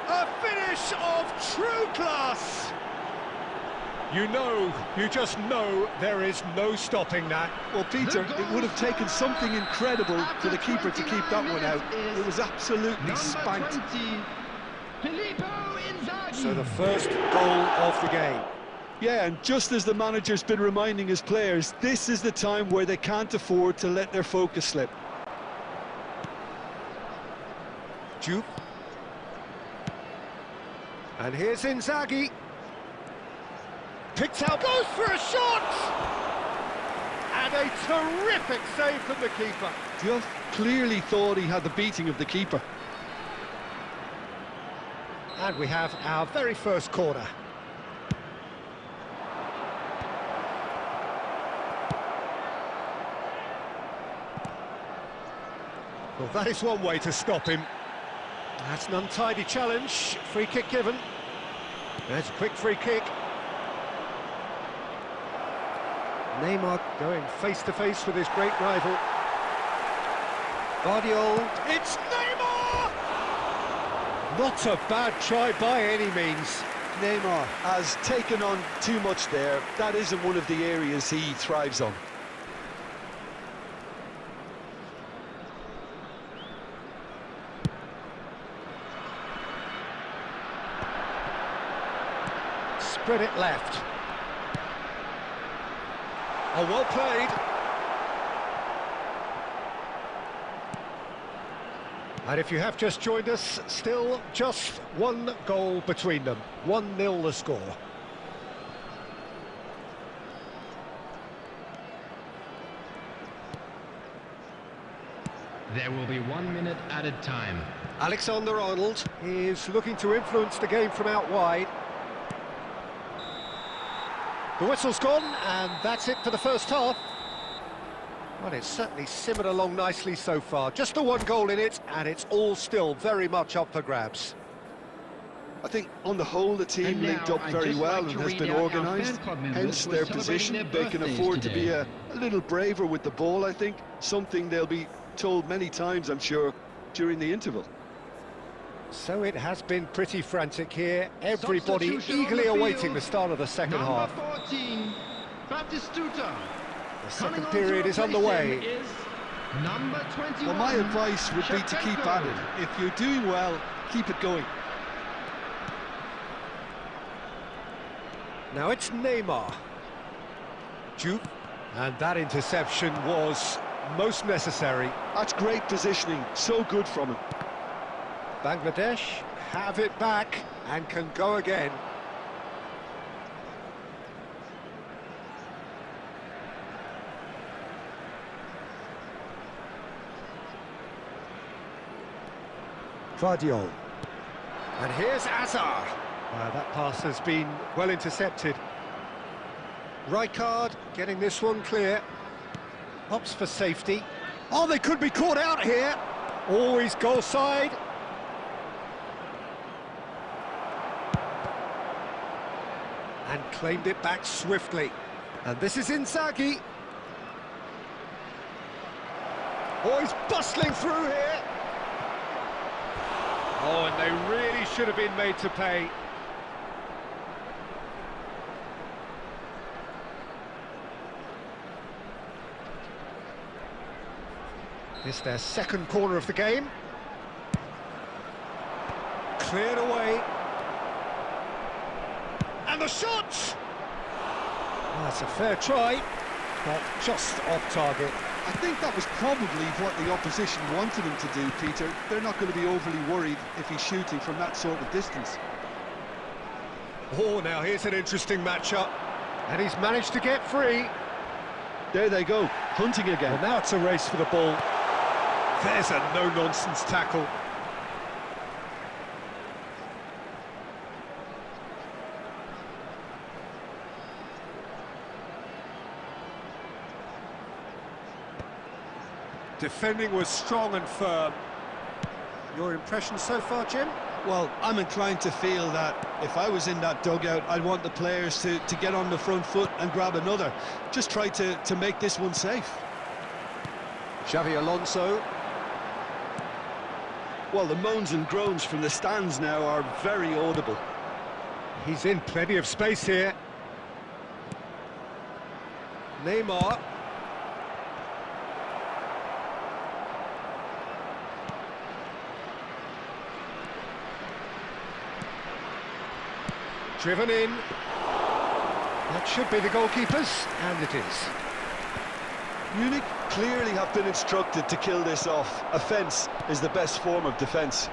A finish of true class! You just know there is no stopping that. Well, Peter, it would have taken something incredible for the keeper to keep that one out. It was absolutely spanked. So the first goal of the game. Yeah, and just as the manager's been reminding his players, this is the time where they can't afford to let their focus slip. Jupe. And here's Inzaghi. Picked out, goes for a shot! And a terrific save from the keeper. Just clearly thought he had the beating of the keeper. And we have our very first corner. Well, that is one way to stop him. That's an untidy challenge. Free kick given. There's a quick free kick. Neymar going face-to-face with his great rival. Guardiola. It's Neymar! Not a bad try by any means. Neymar has taken on too much there. That isn't one of the areas he thrives on. Spread it left. Oh, well played. And if you have just joined us, still just one goal between them. 1-0 the score. There will be 1 minute added time. Alexander-Arnold is looking to influence the game from out wide. The whistle's gone, and that's it for the first half. Well, it's certainly simmered along nicely so far. Just the one goal in it, and it's all still very much up for grabs. I think, on the whole, the team linked up very well and has been organised. Hence their position. They can afford to be a little braver with the ball, I think. Something they'll be told many times, I'm sure, during the interval. So it has been pretty frantic here. Everybody Substitution on eagerly the awaiting field. the start of the second Number half. 14, Batistuta. The second period is on the way. Is number 21. Well, my advice would be to keep at it. If you're doing well, keep it going. Now it's Neymar. Juke. And that interception was most necessary. That's great positioning, so good from him. Bangladesh have it back and can go again. Vardiol. And here's Azar. That pass has been well intercepted. Rijkaard getting this one clear. Opts for safety. Oh, they could be caught out here. Always goal side. And claimed it back swiftly. And this is Inzaghi. Oh, he's bustling through here. Oh, and they really should have been made to pay. It's their second corner of the game. Cleared away. And the shot! Oh, that's a fair try, but just off target. I think that was probably what the opposition wanted him to do, Peter. They're not going to be overly worried if he's shooting from that sort of distance. Oh, now here's an interesting matchup. And he's managed to get free. There they go, hunting again. Well, now it's a race for the ball. There's a no-nonsense tackle. Defending was strong and firm. Your impression so far, Jim? Well, I'm inclined to feel that if I was in that dugout, I'd want the players to get on the front foot and grab another. Just try to make this one safe. Xavi Alonso. Well, the moans and groans from the stands now are very audible. He's in plenty of space here. Neymar. Driven in. That should be the goalkeepers, and it is. Munich clearly have been instructed to kill this off. Offence is the best form of defence.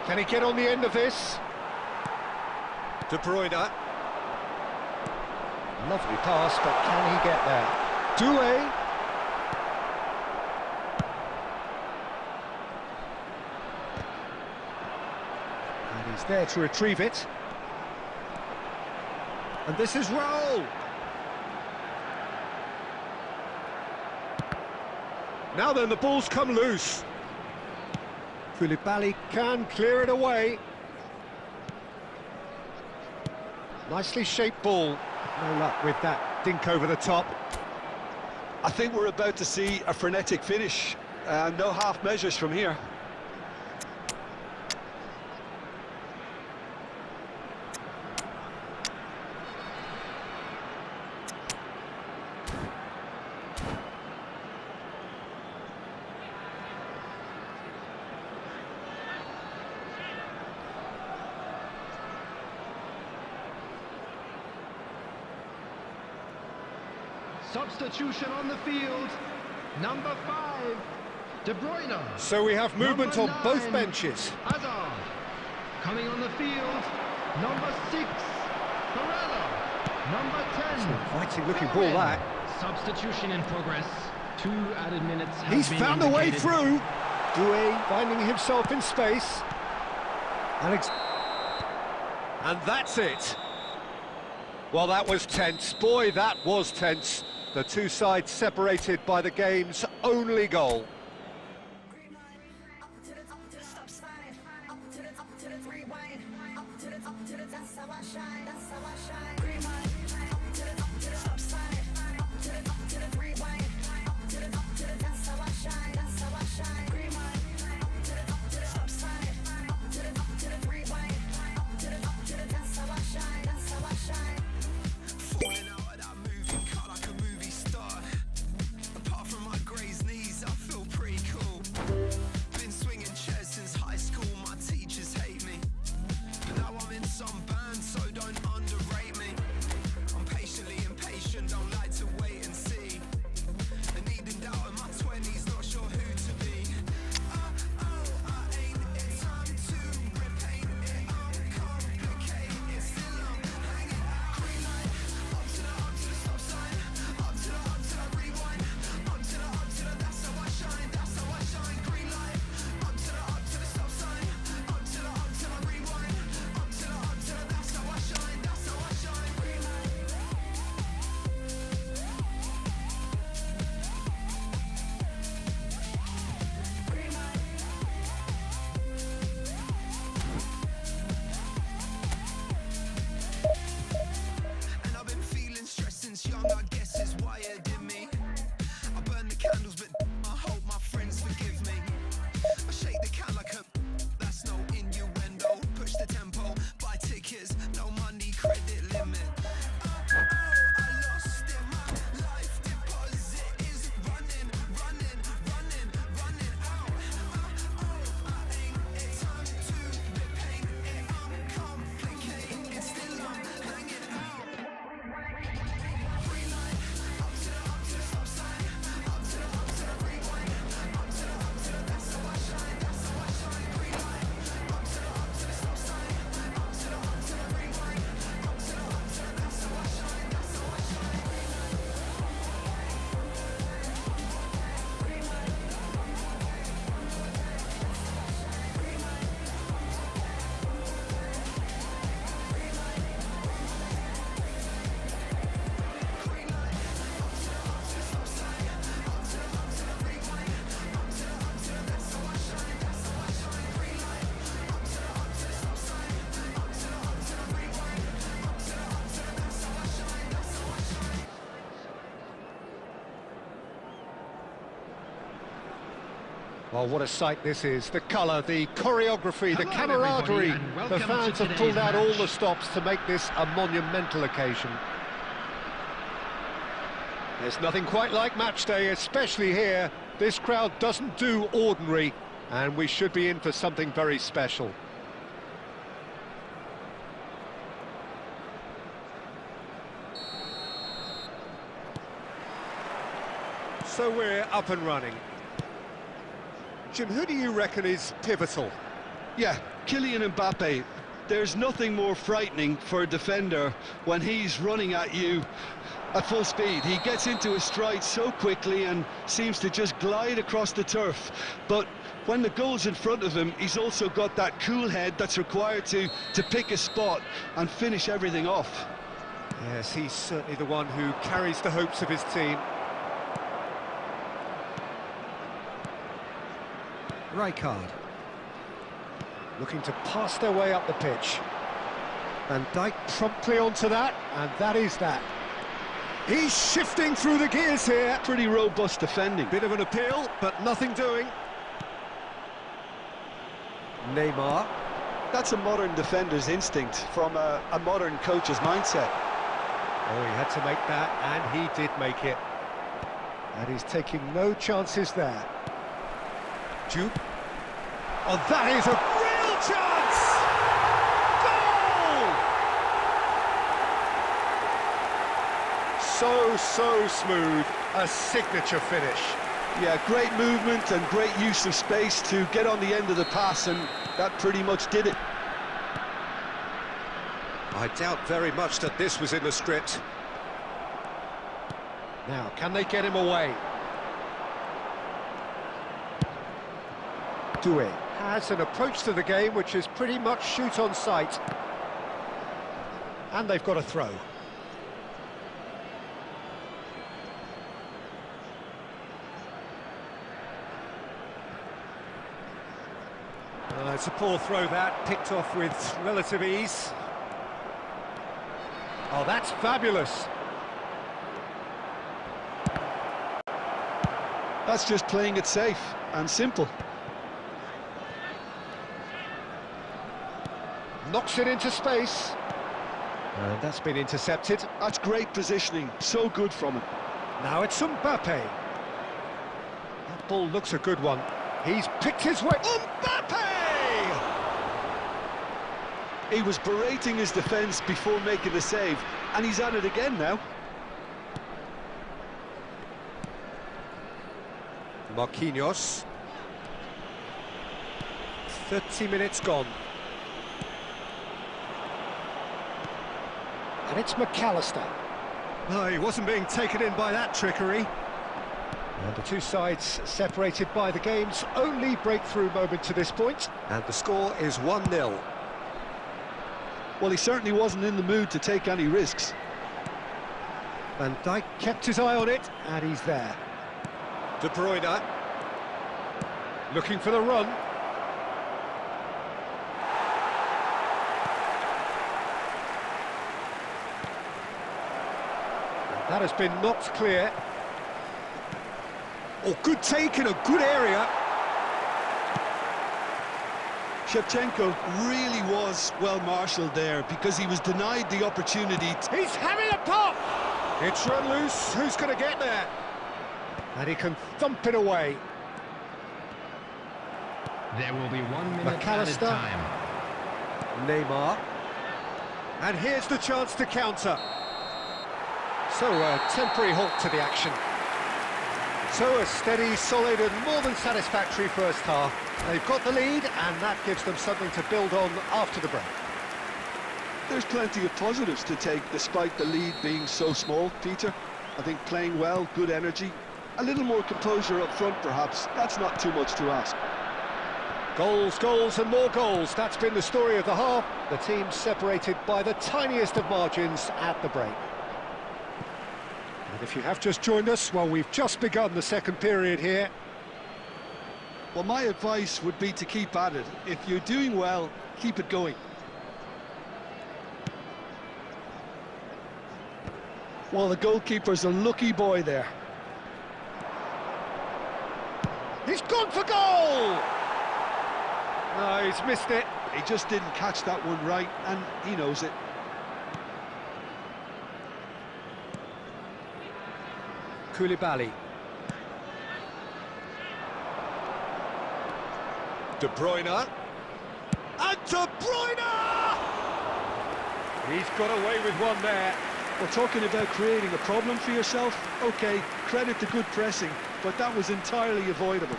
Can he get on the end of this? De Bruyne. Lovely pass, but can he get there? Doué. And he's there to retrieve it. And this is Raul. Now then, the ball's come loose. Koulibaly can clear it away. Nicely shaped ball. No luck with that dink over the top. I think we're about to see a frenetic finish. No half measures from here. Substitution on the field. Number 5, De Bruyne. So we have movement on Number both 9, benches. Hazard. Coming on the field. Number 6, Barella. Number 10. Inviting looking ball that. Substitution in progress. 2 added minutes have He's been found a way indicated. through. Doué finding himself in space. And that's it. Well, that was tense. Boy, that was tense. The two sides separated by the game's only goal. Well, what a sight this is. The colour, the choreography, the Hello, everybody, camaraderie. and The welcome fans to have pulled today's out all match. the stops to make this a monumental occasion. There's nothing quite like match day, especially here. This crowd doesn't do ordinary, and we should be in for something very special. So we're up and running. Jim, who do you reckon is pivotal? Yeah, Kylian Mbappe. There's nothing more frightening for a defender when he's running at you at full speed. He gets into his stride so quickly and seems to just glide across the turf. But when the goal's in front of him, he's also got that cool head that's required to pick a spot and finish everything off. Yes, he's certainly the one who carries the hopes of his team. Rijkaard. Looking to pass their way up the pitch. Van Dijk promptly onto that, and that is that. He's shifting through the gears here. Pretty robust defending. Bit of an appeal, but nothing doing. Neymar. That's a modern defender's instinct from a modern coach's mindset. Oh, he had to make that, and he did make it. And he's taking no chances there. Jude. Oh, that is a real chance! Goal! So smooth, a signature finish. Yeah, great movement and great use of space to get on the end of the pass, and that pretty much did it. I doubt very much that this was in the script. Now, can they get him away? Doué has an approach to the game which is pretty much shoot on sight. And they've got a throw. It's a poor throw that, picked off with relative ease. Oh, that's fabulous. That's just playing it safe and simple. Knocks it into space. And that's been intercepted. That's great positioning, so good from him. Now it's Mbappe. That ball looks a good one. He's picked his way. Mbappe! He was berating his defence before making the save, and he's at it again now. Marquinhos. 30 minutes gone. And it's McAllister. No, he wasn't being taken in by that trickery. And the two sides separated by the game's only breakthrough moment to this point. And the score is 1-0. Well, he certainly wasn't in the mood to take any risks. Van Dijk kept his eye on it, and he's there. De Bruyne. Looking for the run. That has been knocked clear. Oh, good take in a good area. Shevchenko really was well marshalled there because he was denied the opportunity. He's having a pop! It's run loose. Who's going to get there? And he can thump it away. There will be 1 minute added McAllister. time. Neymar. And here's the chance to counter. So a temporary halt to the action. So a steady, solid and more than satisfactory first half. They've got the lead and that gives them something to build on after the break. There's plenty of positives to take despite the lead being so small, Peter. I think playing well, good energy, a little more composure up front perhaps. That's not too much to ask. Goals, goals and more goals. That's been the story of the half. The team separated by the tiniest of margins at the break. And if you have just joined us, well, we've just begun the second period here. Well, my advice would be to keep at it. If you're doing well, keep it going. Well, the goalkeeper's a lucky boy there. He's gone for goal! No, he's missed it. He just didn't catch that one right, and he knows it. Koulibaly. De Bruyne. And De Bruyne! He's got away with one there. We're talking about creating a problem for yourself. Okay, credit to good pressing, but that was entirely avoidable.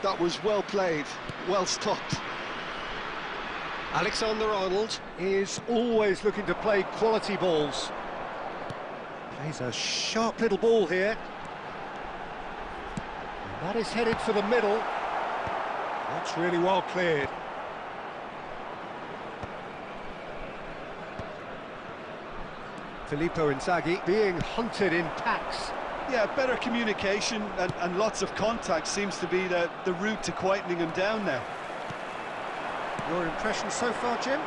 That was well played, well stopped. Alexander-Arnold is always looking to play quality balls. Plays a sharp little ball here. And that is headed for the middle. That's really well cleared. Filippo Inzaghi being hunted in packs. Yeah, better communication and lots of contact seems to be the route to quietening him down now. Your impression so far, Jim?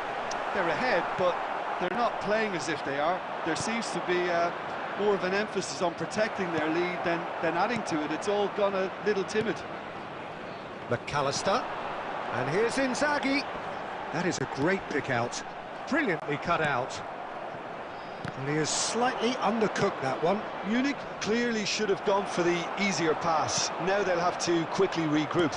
They're ahead, but they're not playing as if they are. There seems to be more of an emphasis on protecting their lead than adding to it. It's all gone a little timid. McAllister. And here's Inzaghi. That is a great pick out. Brilliantly cut out. Well, he has slightly undercooked that one. Munich clearly should have gone for the easier pass. Now they'll have to quickly regroup.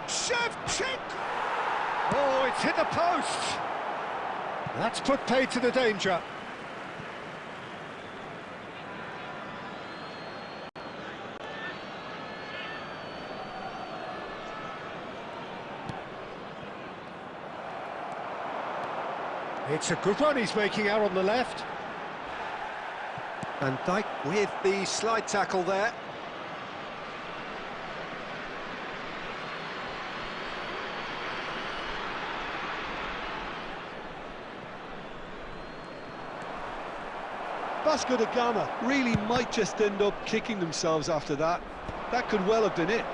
Shevchenko! Oh, it's hit the post! That's put paid to the danger. It's a good run he's making out on the left. Van Dijk with the slide tackle there. Vasco da Gama really might just end up kicking themselves after that. That could well have been it.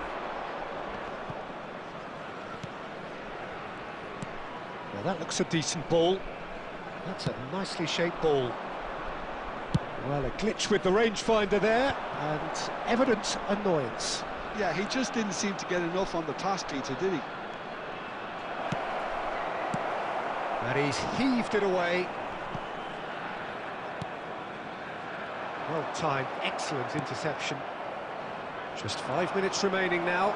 Well, that looks a decent ball. That's a nicely shaped ball. Well, a glitch with the rangefinder there, and evident annoyance. Yeah, he just didn't seem to get enough on the pass, Peter, did he? And he's heaved it away. Well timed, excellent interception. Just 5 minutes remaining now.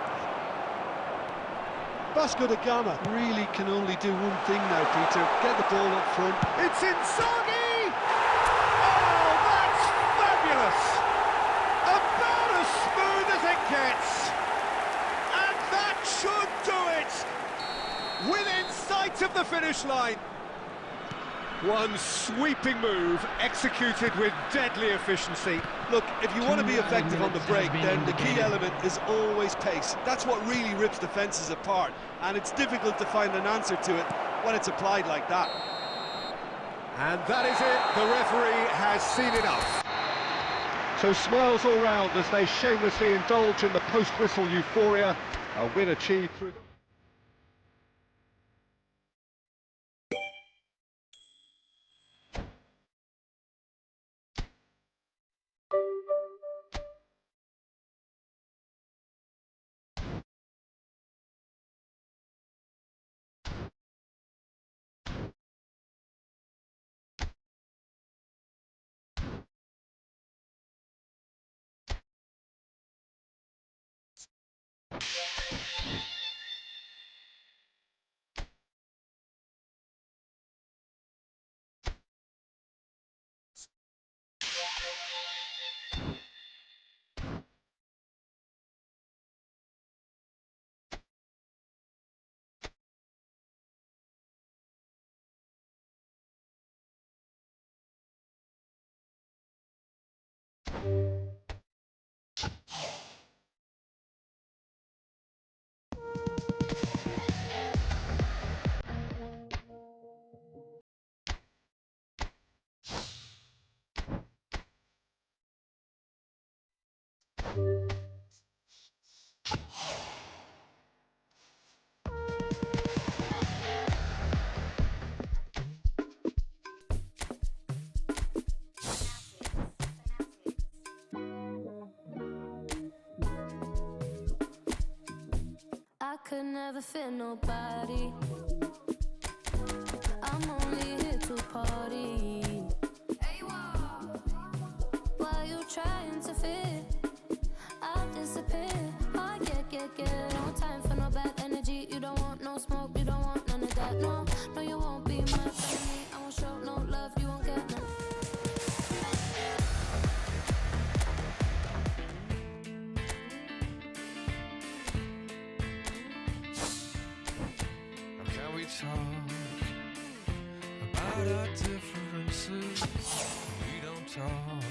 Vasco da Gama really can only do one thing now, Peter. Get the ball up front. It's Inzaghi! Oh, that's fabulous! About as smooth as it gets! And that should do it! Within sight of the finish line! One sweeping move, executed with deadly efficiency. Look, if you want to be effective on the break, then the key element is always pace. That's what really rips defences apart, and it's difficult to find an answer to it when it's applied like that. And that is it, the referee has seen enough. So smiles all round as they shamelessly indulge in the post-whistle euphoria. A win achieved through... could never fit nobody. I'm only here to party. While you trying to fit, I'll disappear. Oh, get. No time for no bad energy. You don't want no smoke, you don't want none of that. No, you won't be my friend. I won't show no love, you won't get none. Can we talk about our differences? We don't talk.